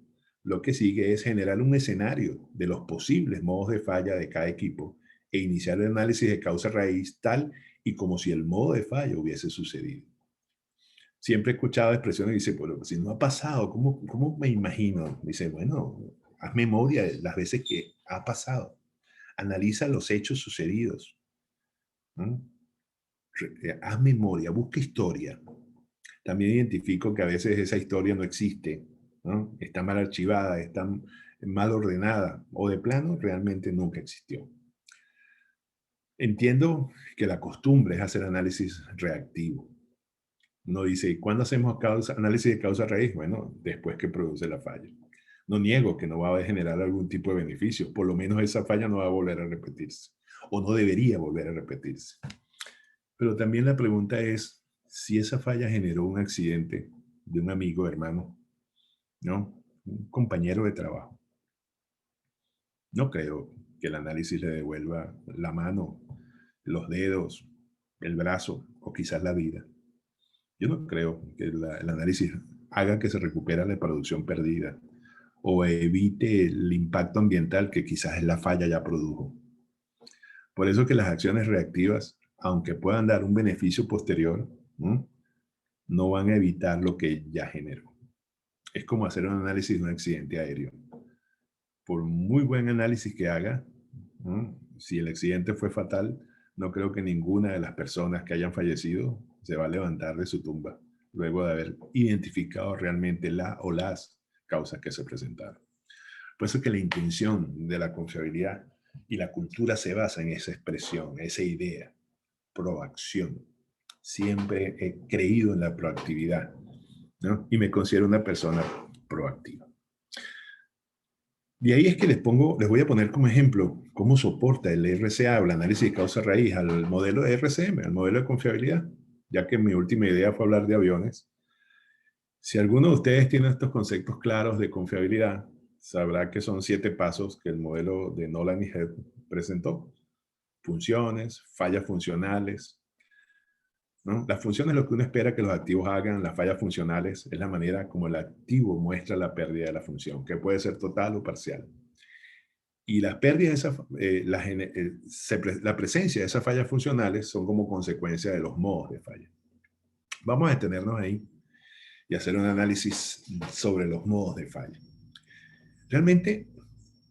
lo que sigue es generar un escenario de los posibles modos de falla de cada equipo e iniciar el análisis de causa raíz tal y como si el modo de falla hubiese sucedido. Siempre he escuchado expresiones que dicen, pero si no ha pasado, ¿cómo me imagino? Dice, bueno, haz memoria de las veces que ha pasado. Analiza los hechos sucedidos, ¿no? Haz memoria, busca historia. También identifico que a veces esa historia no existe, ¿no? Está mal archivada, está mal ordenada o de plano realmente nunca existió. Entiendo que la costumbre es hacer análisis reactivo. Uno dice, ¿cuándo hacemos análisis de causa raíz? Bueno, después que produce la falla. No niego que no va a generar algún tipo de beneficio, por lo menos esa falla no va a volver a repetirse, o no debería volver a repetirse. Pero también la pregunta es, si esa falla generó un accidente de un amigo, hermano, ¿no? Un compañero de trabajo. No creo que el análisis le devuelva la mano, los dedos, el brazo o quizás la vida. Yo no creo que el análisis haga que se recupere la producción perdida o evite el impacto ambiental que quizás la falla ya produjo. Por eso que las acciones reactivas, aunque puedan dar un beneficio posterior, no van a evitar lo que ya generó. Es como hacer un análisis de un accidente aéreo. Por muy buen análisis que haga, si el accidente fue fatal, no creo que ninguna de las personas que hayan fallecido se va a levantar de su tumba luego de haber identificado realmente la o las causas que se presentaron. Por eso que la intención de la confiabilidad y la cultura se basa en esa expresión, esa idea, proacción. Siempre he creído en la proactividad, ¿no? Y me considero una persona proactiva. De ahí es que les voy a poner como ejemplo cómo soporta el RCA o el análisis de causa raíz al modelo de RCM, al modelo de confiabilidad, ya que mi última idea fue hablar de aviones. Si alguno de ustedes tiene estos conceptos claros de confiabilidad, sabrá que son 7 pasos que el modelo de Nolan y Head presentó. Funciones, fallas funcionales, ¿no? Las funciones es lo que uno espera que los activos hagan, las fallas funcionales es la manera como el activo muestra la pérdida de la función, que puede ser total o parcial. Y las pérdidas, la presencia de esas fallas funcionales son como consecuencia de los modos de falla. Vamos a detenernos ahí y hacer un análisis sobre los modos de falla. Realmente,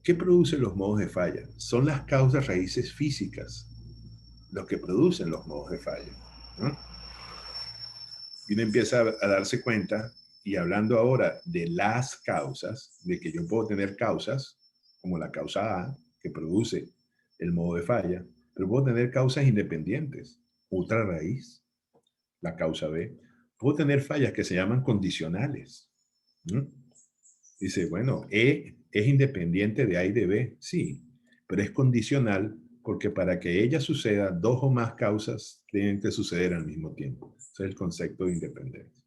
¿qué producen los modos de falla? Son las causas raíces físicas los que producen los modos de falla, ¿no? Y uno empieza a darse cuenta, y hablando ahora de las causas, de que yo puedo tener causas, como la causa A, que produce el modo de falla, pero puedo tener causas independientes, otra raíz, la causa B. Puedo tener fallas que se llaman condicionales. Dice, bueno, E es independiente de A y de B, sí, pero es condicional porque para que ella suceda, 2 o más causas tienen que suceder al mismo tiempo. Ese es el concepto de independencia.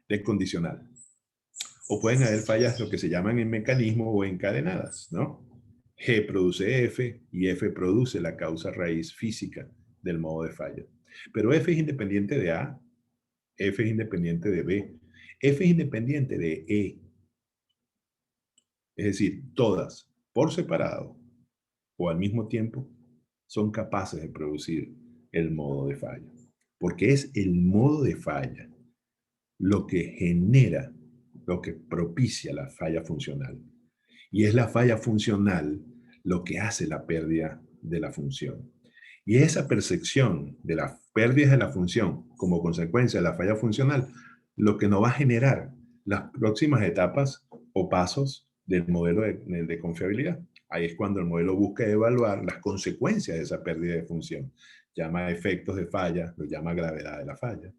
Es condicional. O pueden haber fallas, lo que se llaman en mecanismo o encadenadas, ¿no? G produce F y F produce la causa raíz física del modo de falla. Pero F es independiente de A, F es independiente de B, F es independiente de E. Es decir, todas, por separado o al mismo tiempo, son capaces de producir el modo de falla. Porque es el modo de falla lo que genera, lo que propicia la falla funcional. Y es la falla funcional lo que hace la pérdida de la función. Y esa percepción de las pérdidas de la función como consecuencia de la falla funcional, lo que nos va a generar las próximas etapas o pasos del modelo de confiabilidad. Ahí es cuando el modelo busca evaluar las consecuencias de esa pérdida de función. Llama efectos de falla, lo llama gravedad de la falla.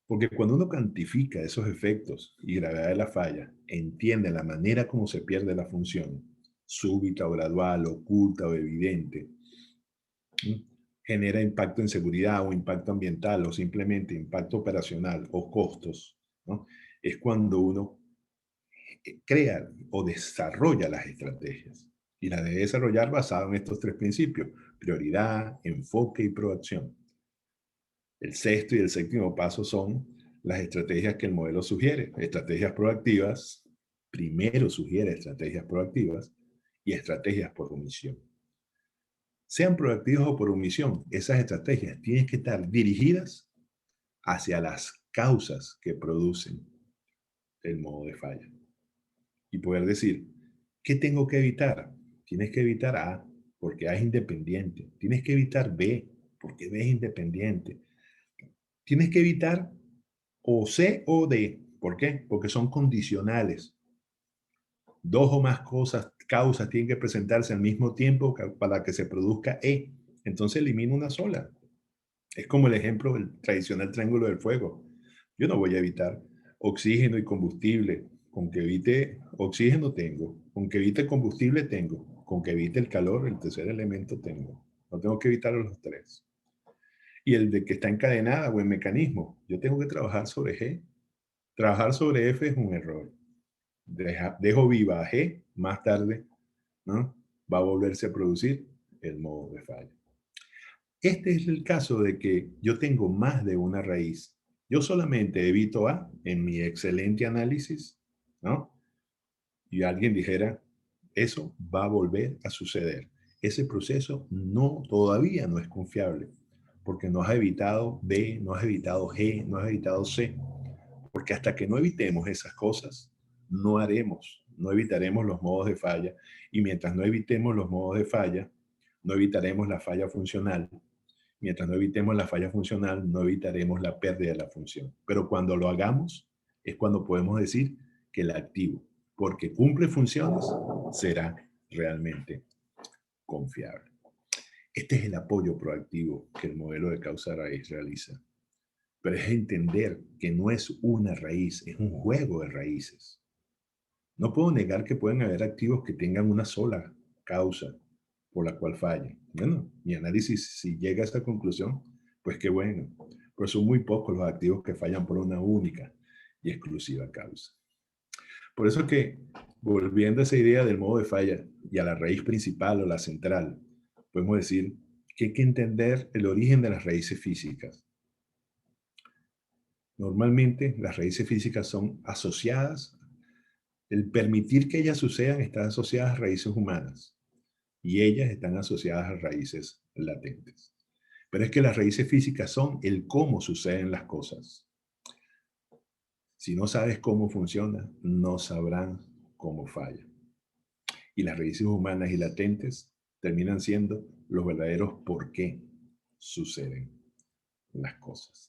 Porque cuando uno cuantifica esos efectos y gravedad de la falla, entiende la manera como se pierde la función, súbita o gradual, oculta o evidente, genera impacto en seguridad o impacto ambiental o simplemente impacto operacional o costos, ¿no? Es cuando uno crea o desarrolla las estrategias. Y las debe desarrollar basado en estos 3 principios: prioridad, enfoque y proacción. El sexto y el séptimo paso son las estrategias que el modelo sugiere. Estrategias proactivas, primero sugiere estrategias proactivas y estrategias por omisión. Sean proactivas o por omisión, esas estrategias tienen que estar dirigidas hacia las causas que producen el modo de falla. Y poder decir, ¿qué tengo que evitar? Tienes que evitar A, porque A es independiente. Tienes que evitar B, porque B es independiente. Tienes que evitar o C o D. ¿Por qué? Porque son condicionales. Dos o más causas tienen que presentarse al mismo tiempo para que se produzca E. Entonces elimino una sola. Es como el ejemplo del tradicional triángulo del fuego. Yo no voy a evitar oxígeno y combustible. Con que evite oxígeno tengo. Con que evite combustible tengo. Con que evite el calor, el tercer elemento tengo. No tengo que evitar los tres. Y el de que está encadenada o en mecanismo. Yo tengo que trabajar sobre G. Trabajar sobre F es un error. Dejo viva a G, más tarde, ¿no?, va a volverse a producir el modo de falla. Este es el caso de que yo tengo más de una raíz. Yo solamente evito A en mi excelente análisis, ¿no? Y alguien dijera, eso va a volver a suceder. Ese proceso todavía no es confiable, porque no has evitado B, no has evitado G, no has evitado C. Porque hasta que no evitemos esas cosas, no evitaremos los modos de falla. Y mientras no evitemos los modos de falla, no evitaremos la falla funcional. Mientras no evitemos la falla funcional, no evitaremos la pérdida de la función. Pero cuando lo hagamos, es cuando podemos decir que el activo, porque cumple funciones, será realmente confiable. Este es el apoyo proactivo que el modelo de causa raíz realiza. Pero es entender que no es una raíz, es un juego de raíces. No puedo negar que pueden haber activos que tengan una sola causa por la cual fallen. Bueno, mi análisis, si llega a esa conclusión, pues qué bueno. Pero son muy pocos los activos que fallan por una única y exclusiva causa. Por eso que, volviendo a esa idea del modo de falla y a la raíz principal o la central, podemos decir que hay que entender el origen de las raíces físicas. Normalmente las raíces físicas son asociadas, el permitir que ellas sucedan está asociadas a raíces humanas y ellas están asociadas a raíces latentes. Pero es que las raíces físicas son el cómo suceden las cosas. Si no sabes cómo funciona, no sabrán cómo falla. Y las raíces humanas y latentes terminan siendo los verdaderos por qué suceden las cosas.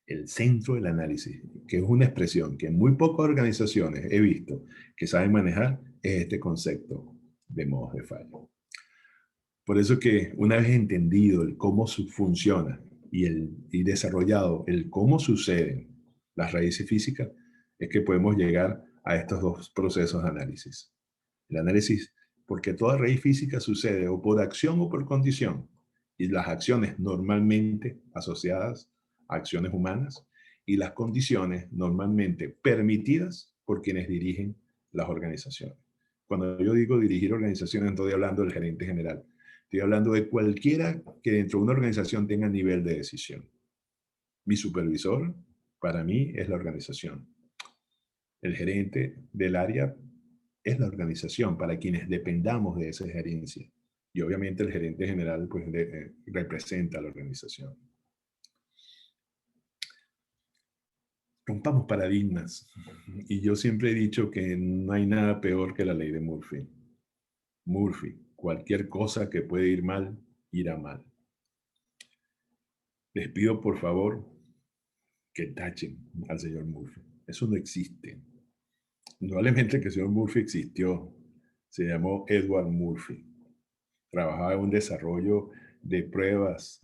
El centro del análisis, que es una expresión que en muy pocas organizaciones he visto que saben manejar, es este concepto de modos de falla. Por eso que una vez entendido el cómo funciona y desarrollado el cómo suceden las raíces físicas, es que podemos llegar a estos dos procesos de análisis. El análisis, porque toda raíz física sucede o por acción o por condición, y las acciones normalmente asociadas a acciones humanas y las condiciones normalmente permitidas por quienes dirigen las organizaciones. Cuando yo digo dirigir organizaciones, no estoy hablando del gerente general, estoy hablando de cualquiera que dentro de una organización tenga nivel de decisión. Mi supervisor, para mí, es la organización. El gerente del área es la organización para quienes dependamos de esa gerencia. Y obviamente el gerente general pues, representa a la organización. Rompamos paradigmas. Y yo siempre he dicho que no hay nada peor que la ley de Murphy. Murphy, cualquier cosa que puede ir mal, irá mal. Les pido por favor que tachen al señor Murphy. Eso no existe. Indudablemente que el señor Murphy existió. Se llamó Edward Murphy. Trabajaba en un desarrollo de pruebas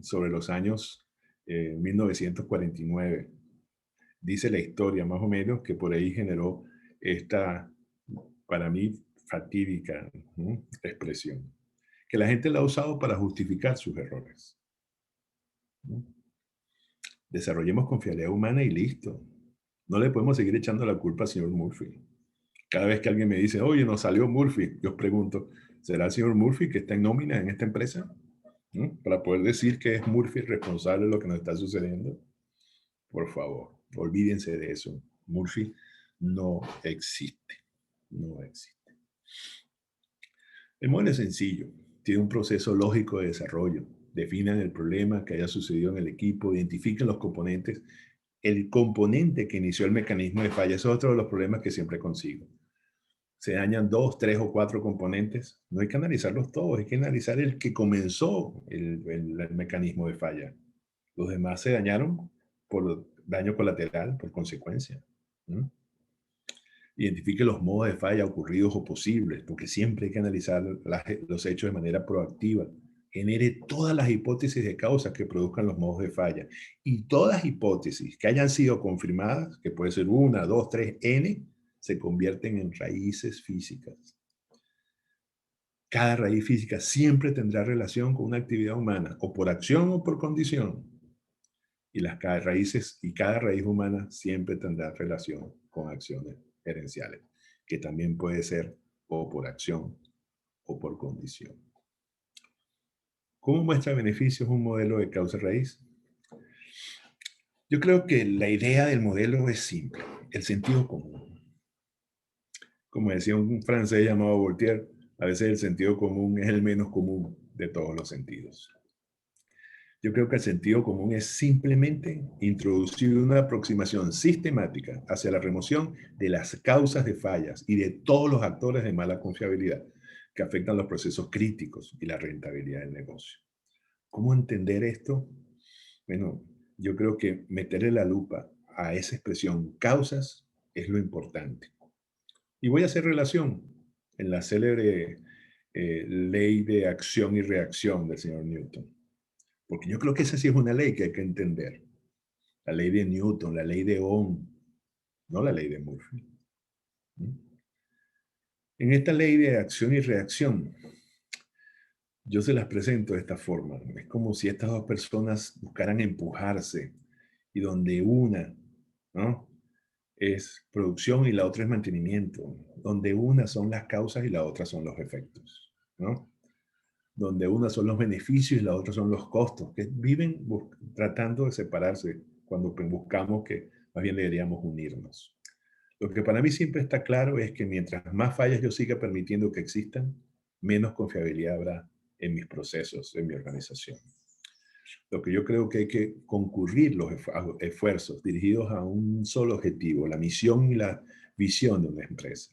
sobre los años 1949. Dice la historia más o menos que por ahí generó esta, para mí, fatídica expresión, que la gente la ha usado para justificar sus errores. Desarrollemos confiabilidad humana y listo. No le podemos seguir echando la culpa al señor Murphy. Cada vez que alguien me dice, oye, nos salió Murphy, yo os pregunto, ¿será el señor Murphy que está en nómina en esta empresa? Para poder decir que es Murphy responsable de lo que nos está sucediendo. Por favor, olvídense de eso. Murphy no existe. No existe. El modelo es sencillo. Tiene un proceso lógico de desarrollo. Definan el problema que haya sucedido en el equipo, identifiquen los componentes. El componente que inició el mecanismo de falla es otro de los problemas que siempre consigo. Se dañan 2, 3 o 4 componentes. No hay que analizarlos todos, hay que analizar el que comenzó el mecanismo de falla. Los demás se dañaron por daño colateral por consecuencia. Identifique los modos de falla ocurridos o posibles, porque siempre hay que analizar los hechos de manera proactiva. Genere todas las hipótesis de causas que produzcan los modos de falla. Y todas hipótesis que hayan sido confirmadas, que puede ser 1, 2, 3, n, se convierten en raíces físicas. Cada raíz física siempre tendrá relación con una actividad humana, o por acción o por condición. Y cada raíz humana siempre tendrá relación con acciones gerenciales, que también puede ser o por acción o por condición. ¿Cómo muestra beneficios un modelo de causa-raíz? Yo creo que la idea del modelo es simple, el sentido común. Como decía un francés llamado Voltaire, a veces el sentido común es el menos común de todos los sentidos. Yo creo que el sentido común es simplemente introducir una aproximación sistemática hacia la remoción de las causas de fallas y de todos los actores de mala confiabilidad que afectan los procesos críticos y la rentabilidad del negocio. ¿Cómo entender esto? Bueno, yo creo que meterle la lupa a esa expresión causas es lo importante. Y voy a hacer relación en la célebre ley de acción y reacción del señor Newton. Porque yo creo que esa sí es una ley que hay que entender. La ley de Newton, la ley de Ohm, no la ley de Murphy. En esta ley de acción y reacción, yo se las presento de esta forma. Es como si estas dos personas buscaran empujarse y donde una, ¿no?, es producción y la otra es mantenimiento. Donde una son las causas y la otra son los efectos, ¿no? Donde una son los beneficios y la otra son los costos, que viven tratando de separarse cuando buscamos que más bien deberíamos unirnos. Lo que para mí siempre está claro es que mientras más fallas yo siga permitiendo que existan, menos confiabilidad habrá en mis procesos, en mi organización. Lo que yo creo que hay que concurrir los esfuerzos dirigidos a un solo objetivo, la misión y la visión de una empresa.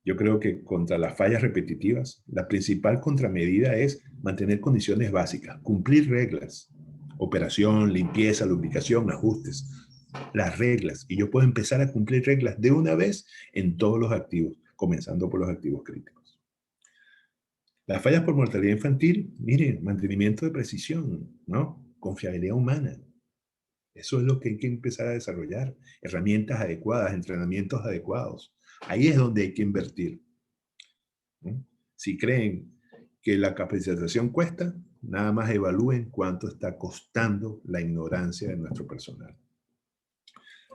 Yo creo que contra las fallas repetitivas, la principal contramedida es mantener condiciones básicas, cumplir reglas, operación, limpieza, lubricación, ajustes, las reglas. Y yo puedo empezar a cumplir reglas de una vez en todos los activos, comenzando por los activos críticos. Las fallas por mortalidad infantil, miren, mantenimiento de precisión, ¿no? Confiabilidad humana. Eso es lo que hay que empezar a desarrollar. Herramientas adecuadas, entrenamientos adecuados. Ahí es donde hay que invertir. Si creen que la capacitación cuesta, nada más evalúen cuánto está costando la ignorancia de nuestro personal.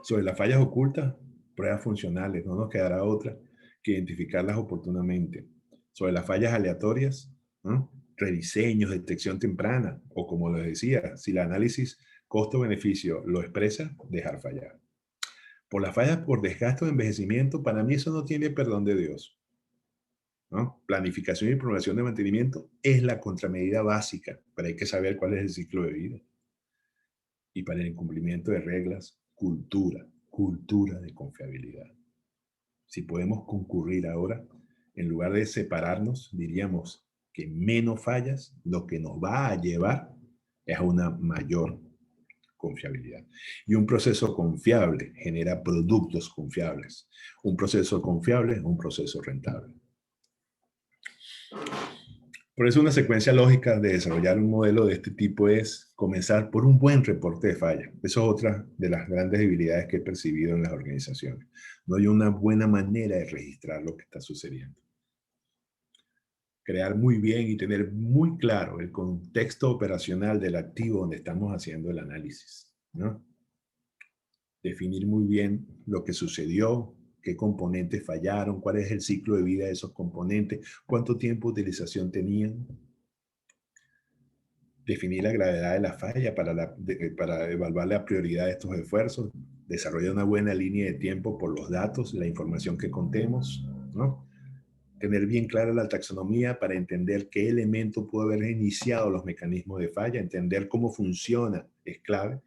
Sobre las fallas ocultas, pruebas funcionales, no nos quedará otra que identificarlas oportunamente. Sobre las fallas aleatorias, ¿no?, rediseños, detección temprana, o como les decía, si el análisis costo-beneficio lo expresa, dejar fallar. Por las fallas por desgaste o envejecimiento, para mí eso no tiene perdón de Dios, ¿no? Planificación y programación de mantenimiento es la contramedida básica, pero hay que saber cuál es el ciclo de vida. Y para el incumplimiento de reglas, cultura de confiabilidad. Si podemos concurrir ahora, en lugar de separarnos, diríamos que menos fallas, lo que nos va a llevar es a una mayor confiabilidad. Y un proceso confiable genera productos confiables. Un proceso confiable es un proceso rentable. Por eso una secuencia lógica de desarrollar un modelo de este tipo es comenzar por un buen reporte de fallas. Eso es otra de las grandes debilidades que he percibido en las organizaciones. No hay una buena manera de registrar lo que está sucediendo. Crear muy bien y tener muy claro el contexto operacional del activo donde estamos haciendo el análisis, ¿no? Definir muy bien lo que sucedió, qué componentes fallaron, cuál es el ciclo de vida de esos componentes, cuánto tiempo de utilización tenían. Definir la gravedad de la falla para evaluar la prioridad de estos esfuerzos, desarrollar una buena línea de tiempo por los datos, la información que contemos, ¿no? Tener bien clara la taxonomía para entender qué elemento pudo haber iniciado los mecanismos de falla, entender cómo funciona es clave,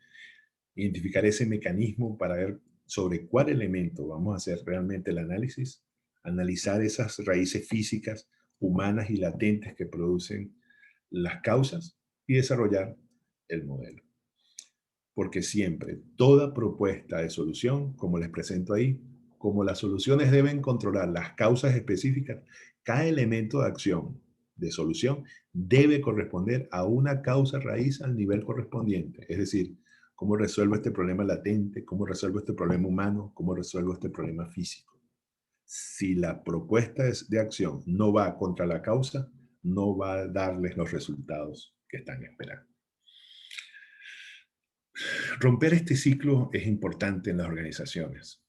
identificar ese mecanismo para ver sobre cuál elemento vamos a hacer realmente el análisis, analizar esas raíces físicas, humanas y latentes que producen las causas y desarrollar el modelo. porque siempre, toda propuesta de solución, como les presento ahí, como las soluciones deben controlar las causas específicas, cada elemento de acción, de solución, debe corresponder a una causa raíz al nivel correspondiente. Es decir, cómo resuelvo este problema latente, cómo resuelvo este problema humano, cómo resuelvo este problema físico. Si la propuesta de acción no va contra la causa, no va a darles los resultados que están esperando. Romper este ciclo es importante en las organizaciones.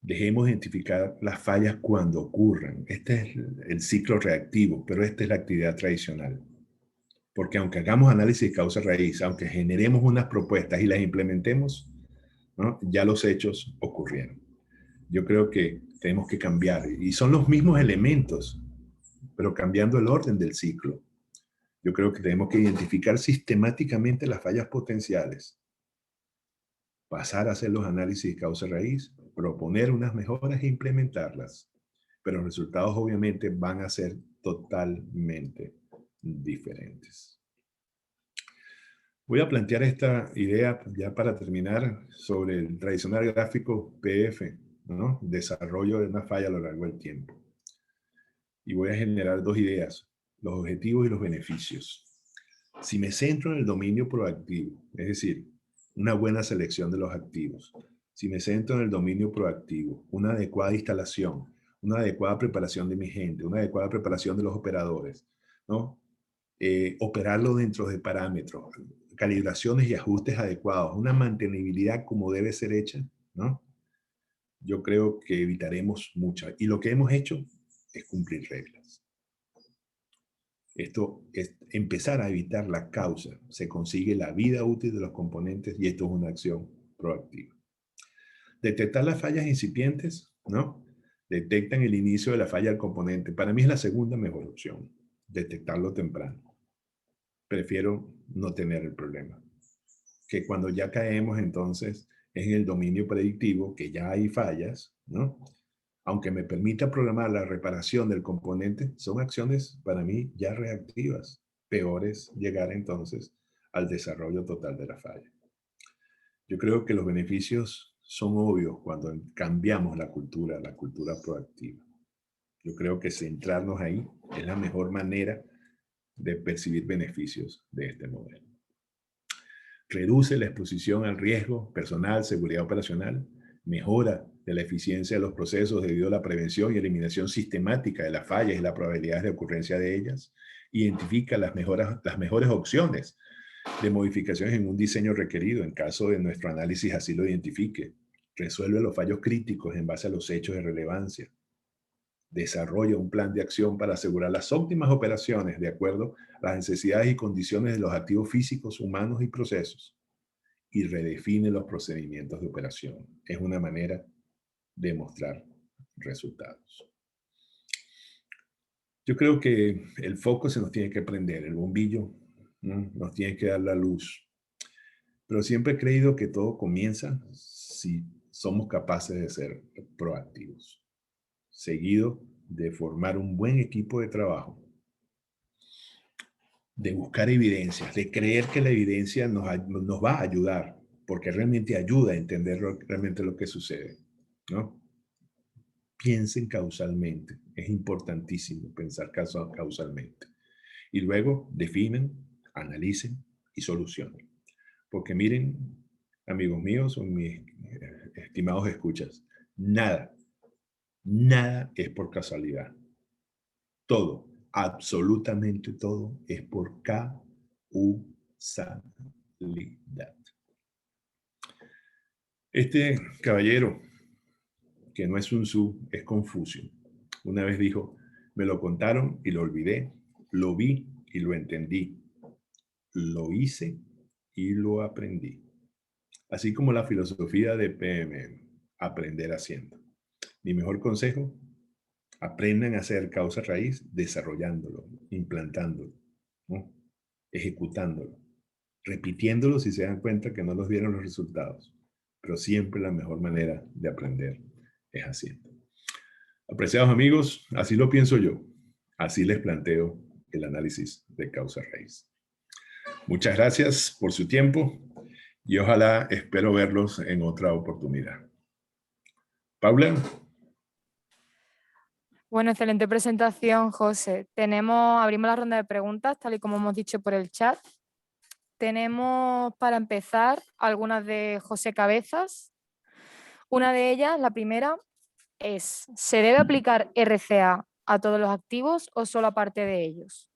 Dejemos identificar las fallas cuando ocurran. Este es el ciclo reactivo, pero esta es la actividad tradicional. Porque aunque hagamos análisis de causa-raíz, aunque generemos unas propuestas y las implementemos, ¿no?, ya los hechos ocurrieron. Yo creo que tenemos que cambiar. Y son los mismos elementos, pero cambiando el orden del ciclo. Yo creo que tenemos que identificar sistemáticamente las fallas potenciales, pasar a hacer los análisis de causa-raíz, proponer unas mejoras e implementarlas. Pero los resultados obviamente van a ser totalmente diferentes. Voy a plantear esta idea ya para terminar sobre el tradicional gráfico PF, ¿no? Desarrollo de una falla a lo largo del tiempo. Y voy a generar dos ideas, los objetivos y los beneficios. Si me centro en el dominio proactivo, es decir, una buena selección de los activos, si me centro en el dominio proactivo, una adecuada instalación, una adecuada preparación de mi gente, una adecuada preparación de los operadores, ¿no? Operarlo dentro de parámetros, calibraciones y ajustes adecuados, una mantenibilidad como debe ser hecha, ¿no? Yo creo que evitaremos mucho. Y lo que hemos hecho es cumplir reglas. Esto es empezar a evitar la causa. Se consigue la vida útil de los componentes y esto es una acción proactiva. Detectar las fallas incipientes, ¿no? Detectan el inicio de la falla del componente. Para mí es la segunda mejor opción, detectarlo temprano. Prefiero no tener el problema. Que cuando ya caemos entonces en el dominio predictivo, que ya hay fallas, ¿no? Aunque me permita programar la reparación del componente, son acciones para mí ya reactivas. Peor es llegar entonces al desarrollo total de la falla. Yo creo que los beneficios son obvios cuando cambiamos la cultura proactiva. Yo creo que centrarnos ahí es la mejor manera de percibir beneficios de este modelo. Reduce la exposición al riesgo personal, seguridad operacional, mejora de la eficiencia de los procesos debido a la prevención y eliminación sistemática de las fallas y las probabilidades de ocurrencia de ellas, identifica las mejores opciones de modificaciones en un diseño requerido en caso de nuestro análisis así lo identifique, resuelve los fallos críticos en base a los hechos de relevancia, desarrolla un plan de acción para asegurar las óptimas operaciones de acuerdo a las necesidades y condiciones de los activos físicos, humanos y procesos, y redefine los procedimientos de operación. Es una manera de mostrar resultados. Yo creo que el foco se nos tiene que prender, el bombillo, ¿no?, nos tiene que dar la luz. Pero siempre he creído que todo comienza si somos capaces de ser proactivos, seguido de formar un buen equipo de trabajo, de buscar evidencias, de creer que la evidencia nos va a ayudar, porque realmente ayuda a entender realmente lo que sucede, ¿no? Piensen causalmente, es importantísimo pensar causalmente. Y luego definen, analicen y solucionen. Porque miren, amigos míos o mis estimados escuchas, nada es por casualidad. Todo, absolutamente todo, es por causalidad. Este caballero, que no es Sun Tzu, es Confucio, una vez dijo: me lo contaron y lo olvidé, lo vi y lo entendí, lo hice y lo aprendí. Así como la filosofía de PMM, aprender haciendo. Mi mejor consejo: aprendan a hacer causa raíz desarrollándolo, implantándolo, ¿no?, ejecutándolo, repitiéndolo si se dan cuenta que no los dieron los resultados. Pero siempre la mejor manera de aprender es haciendo. Apreciados amigos, así lo pienso yo. Así les planteo el análisis de causa raíz. Muchas gracias por su tiempo. y ojalá espero verlos en otra oportunidad. Paula. Bueno, excelente presentación, José. Abrimos la ronda de preguntas, tal y como hemos dicho por el chat. Tenemos para empezar algunas de José Cabezas. Una de ellas, la primera, es: ¿se debe aplicar RCA a todos los activos o solo a parte de ellos?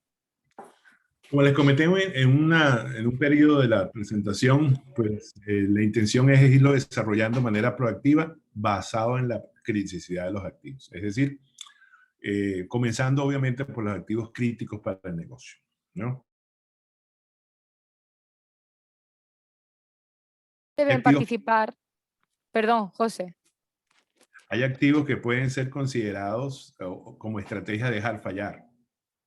Como les comenté en un periodo de la presentación, pues la intención es irlo desarrollando de manera proactiva basado en la criticidad de los activos. Es decir, comenzando obviamente por los activos críticos para el negocio, ¿no? Deben participar, perdón, José. Hay activos que pueden ser considerados como estrategia de dejar fallar,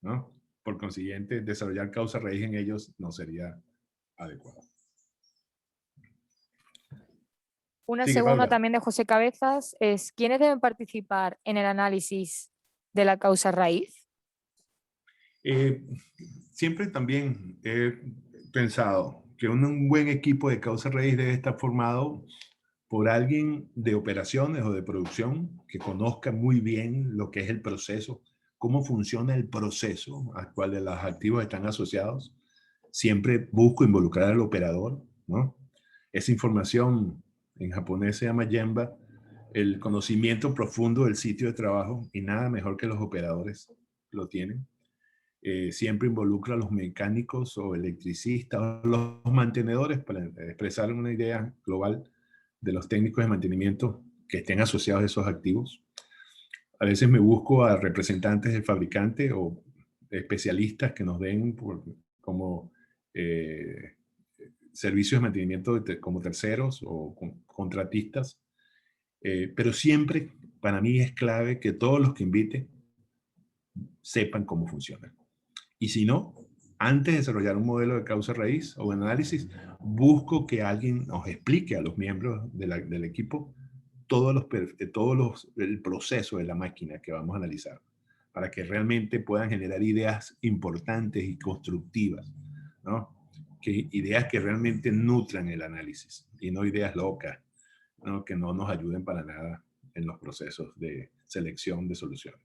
¿no? Por consiguiente, desarrollar causa raíz en ellos no sería adecuado. Una Sigue, segunda Paula. también de José Cabezas es: ¿quiénes deben participar en el análisis de la causa raíz? Siempre también he pensado que un buen equipo de causa raíz debe estar formado por alguien de operaciones o de producción que conozca muy bien lo que es el proceso, cómo funciona el proceso al cual los activos están asociados. Siempre busco involucrar al operador, ¿no? Esa información en japonés se llama Gemba, el conocimiento profundo del sitio de trabajo, y nada mejor que los operadores lo tienen. Siempre involucra a los mecánicos o electricistas o los mantenedores para expresar una idea global de los técnicos de mantenimiento que estén asociados a esos activos. A veces me busco a representantes del fabricante o especialistas que nos den como servicios de mantenimiento como terceros o contratistas. Pero siempre para mí es clave que todos los que invite sepan cómo funciona. Y si no, antes de desarrollar un modelo de causa raíz o un análisis, busco que alguien nos explique a los miembros del equipo el proceso de la máquina que vamos a analizar, para que realmente puedan generar ideas importantes y constructivas, ¿no? Ideas que realmente nutran el análisis y no ideas locas, ¿no? Que no nos ayuden para nada en los procesos de selección de soluciones.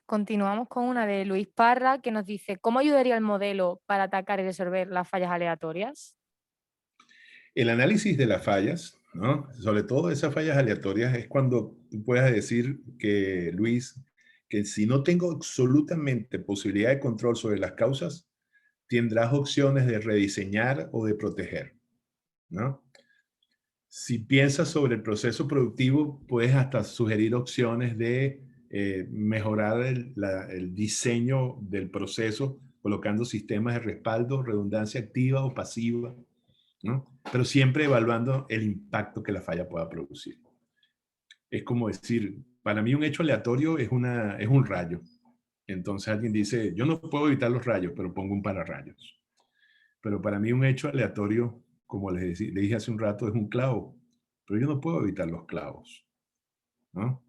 Continuamos con una de Luis Parra que nos dice: ¿cómo ayudaría el modelo para atacar y resolver las fallas aleatorias? El análisis de las fallas, ¿no? Sobre todo esas fallas aleatorias, es cuando tú puedas decir que, Luis, que si no tengo absolutamente posibilidad de control sobre las causas, tendrás opciones de rediseñar o de proteger, ¿no? Si piensas sobre el proceso productivo, puedes hasta sugerir opciones de mejorar el diseño del proceso, colocando sistemas de respaldo, redundancia activa o pasiva, ¿no? Pero siempre evaluando el impacto que la falla pueda producir. Es como decir, para mí un hecho aleatorio es un rayo. Entonces alguien dice, yo no puedo evitar los rayos, pero pongo un pararrayos. Pero para mí un hecho aleatorio, como le dije hace un rato, es un clavo. Pero yo no puedo evitar los clavos, ¿no?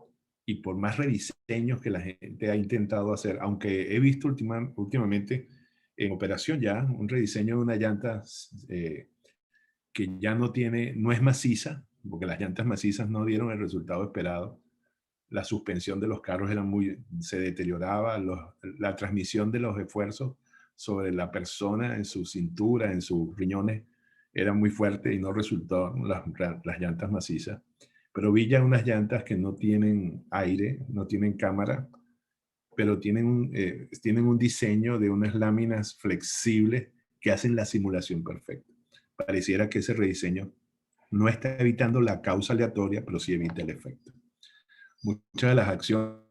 Y por más rediseños que la gente ha intentado hacer, aunque he visto últimamente en operación ya un rediseño de una llanta que ya no es maciza, porque las llantas macizas no dieron el resultado esperado. La suspensión de los carros se deterioraba, la transmisión de los esfuerzos sobre la persona en su cintura, en sus riñones, era muy fuerte y no resultaron las llantas macizas. Pero vi ya unas llantas que no tienen aire, no tienen cámara, pero tienen un diseño de unas láminas flexibles que hacen la simulación perfecta. Pareciera que ese rediseño no está evitando la causa aleatoria, pero sí evita el efecto. Muchas de las acciones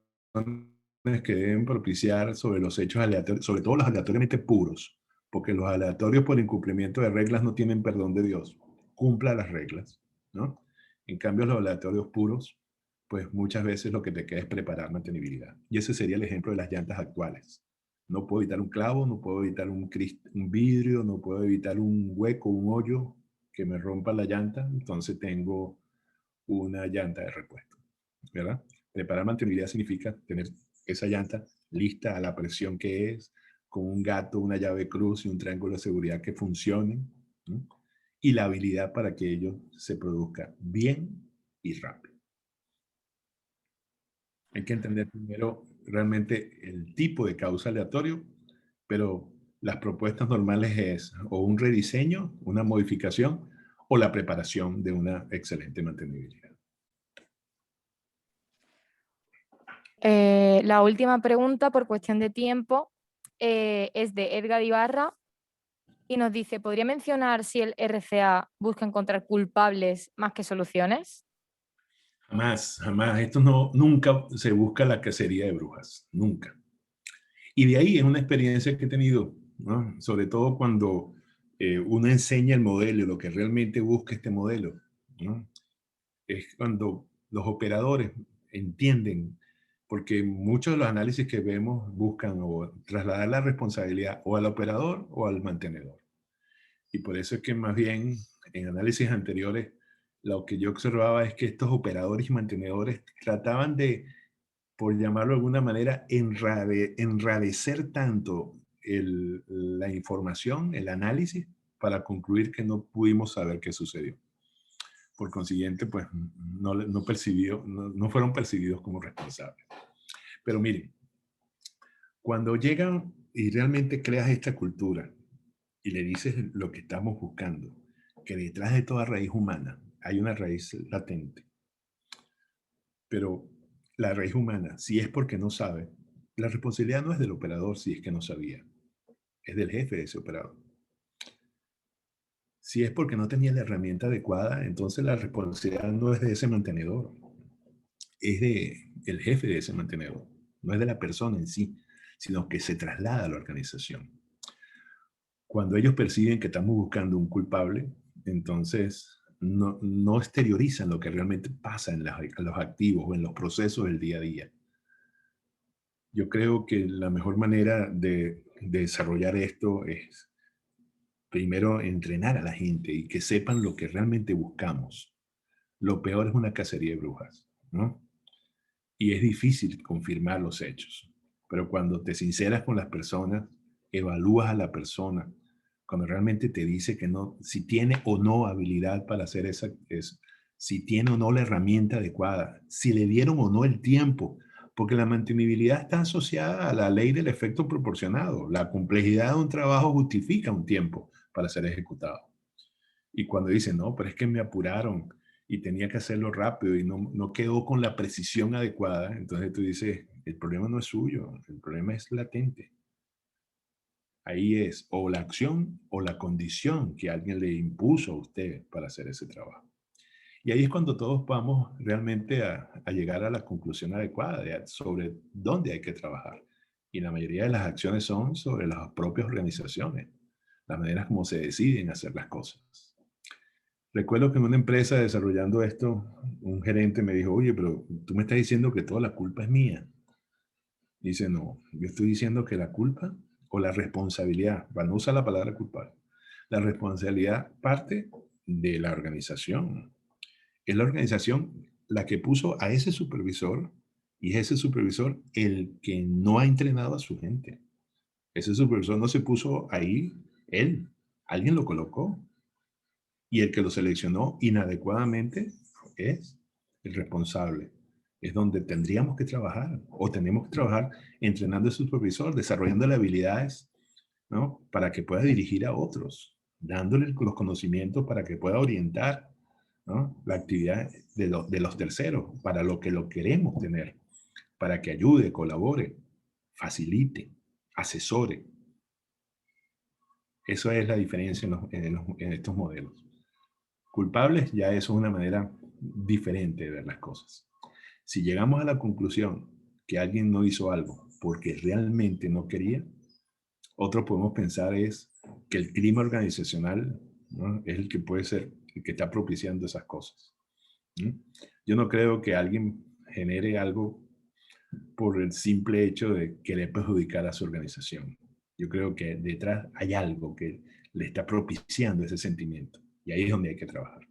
que deben propiciar sobre los hechos aleatorios, sobre todo los aleatoriamente puros, porque los aleatorios por incumplimiento de reglas no tienen perdón de Dios. Cumpla las reglas, ¿no? En cambio, los aleatorios puros, pues muchas veces lo que te queda es preparar mantenibilidad. Y ese sería el ejemplo de las llantas actuales. No puedo evitar un clavo, no puedo evitar un vidrio, no puedo evitar un hueco, un hoyo que me rompa la llanta, entonces tengo una llanta de repuesto, ¿verdad? Preparar mantenibilidad significa tener esa llanta lista a la presión que es, con un gato, una llave cruz y un triángulo de seguridad que funcionen, ¿no? Y la habilidad para que ello se produzca bien y rápido. Hay que entender primero realmente el tipo de causa aleatorio, pero las propuestas normales es o un rediseño, una modificación o la preparación de una excelente mantenibilidad. La última pregunta, por cuestión de tiempo, es de Edgar Ibarra y nos dice, ¿podría mencionar si el RCA busca encontrar culpables más que soluciones? Jamás, jamás. Esto no, nunca se busca la cacería de brujas, nunca. Y de ahí es una experiencia que he tenido, ¿no? Sobre todo cuando uno enseña el modelo y lo que realmente busca este modelo, ¿no? Es cuando los operadores entienden, porque muchos de los análisis que vemos buscan o trasladar la responsabilidad o al operador o al mantenedor. Y por eso es que más bien en análisis anteriores lo que yo observaba es que estos operadores y mantenedores trataban de, por llamarlo de alguna manera, enrarecer tanto la información, el análisis, para concluir que no pudimos saber qué sucedió. Por consiguiente, pues no fueron percibidos como responsables. Pero miren, cuando llegan y realmente creas esta cultura y le dices lo que estamos buscando, que detrás de toda raíz humana hay una raíz latente, pero la raíz humana, si es porque no sabe, la responsabilidad no es del operador si es que no sabía, es del jefe de ese operador. Si es porque no tenía la herramienta adecuada, entonces la responsabilidad no es de ese mantenedor, es del jefe de ese mantenedor, no es de la persona en sí, sino que se traslada a la organización. Cuando ellos perciben que estamos buscando un culpable, entonces no exteriorizan lo que realmente pasa en los activos o en los procesos del día a día. Yo creo que la mejor manera de desarrollar esto es primero entrenar a la gente y que sepan lo que realmente buscamos. Lo peor es una cacería de brujas, ¿no? Y es difícil confirmar los hechos. Pero cuando te sinceras con las personas, evalúas a la persona, cuando realmente te dice que no, si tiene o no habilidad para hacer si tiene o no la herramienta adecuada, si le dieron o no el tiempo, porque la mantenibilidad está asociada a la ley del efecto proporcionado. La complejidad de un trabajo justifica un tiempo para ser ejecutado. Y cuando dicen, no, pero es que me apuraron y tenía que hacerlo rápido y no quedó con la precisión adecuada, entonces tú dices, el problema no es suyo, el problema es latente. Ahí es o la acción o la condición que alguien le impuso a usted para hacer ese trabajo. Y ahí es cuando todos vamos realmente a llegar a la conclusión adecuada sobre dónde hay que trabajar. Y la mayoría de las acciones son sobre las propias organizaciones, las maneras como se deciden hacer las cosas. Recuerdo que en una empresa desarrollando esto, un gerente me dijo, oye, pero tú me estás diciendo que toda la culpa es mía. Dice, no, yo estoy diciendo que la culpa o la responsabilidad, para no usar la palabra culpar, la responsabilidad parte de la organización. Es la organización la que puso a ese supervisor y es ese supervisor el que no ha entrenado a su gente. Ese supervisor no se puso ahí él, alguien lo colocó. Y el que lo seleccionó inadecuadamente es el responsable. Es donde tendríamos que trabajar o tenemos que trabajar entrenando a su supervisor, desarrollándole habilidades, ¿no? Para que pueda dirigir a otros, dándole los conocimientos para que pueda orientar, ¿no? La actividad de los terceros, para lo que lo queremos tener, para que ayude, colabore, facilite, asesore. Eso es la diferencia en estos modelos. Culpables, ya eso es una manera diferente de ver las cosas. Si llegamos a la conclusión que alguien no hizo algo porque realmente no quería, otro podemos pensar es que el clima organizacional, ¿no? Es el que puede ser el que está propiciando esas cosas. Yo no creo que alguien genere algo por el simple hecho de querer perjudicar a su organización. Yo creo que detrás hay algo que le está propiciando ese sentimiento y ahí es donde hay que trabajar.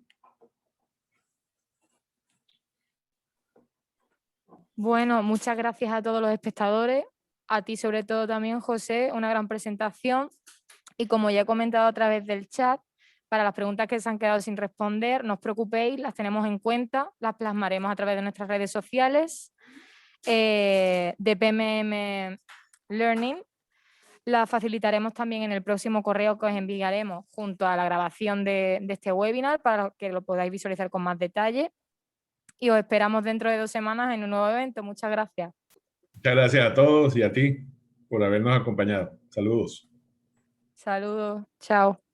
Bueno, muchas gracias a todos los espectadores a ti sobre todo también, José, una gran presentación. Y como ya he comentado a través del chat, para las preguntas que se han quedado sin responder, no os preocupéis, las tenemos en cuenta, las plasmaremos a través de nuestras redes sociales de PMM Learning. Las facilitaremos también en el próximo correo que os enviaremos junto a la grabación de este webinar para que lo podáis visualizar con más detalle. Y os esperamos dentro de 2 semanas en un nuevo evento. Muchas gracias. Muchas gracias a todos y a ti por habernos acompañado. Saludos. Saludos. Chao.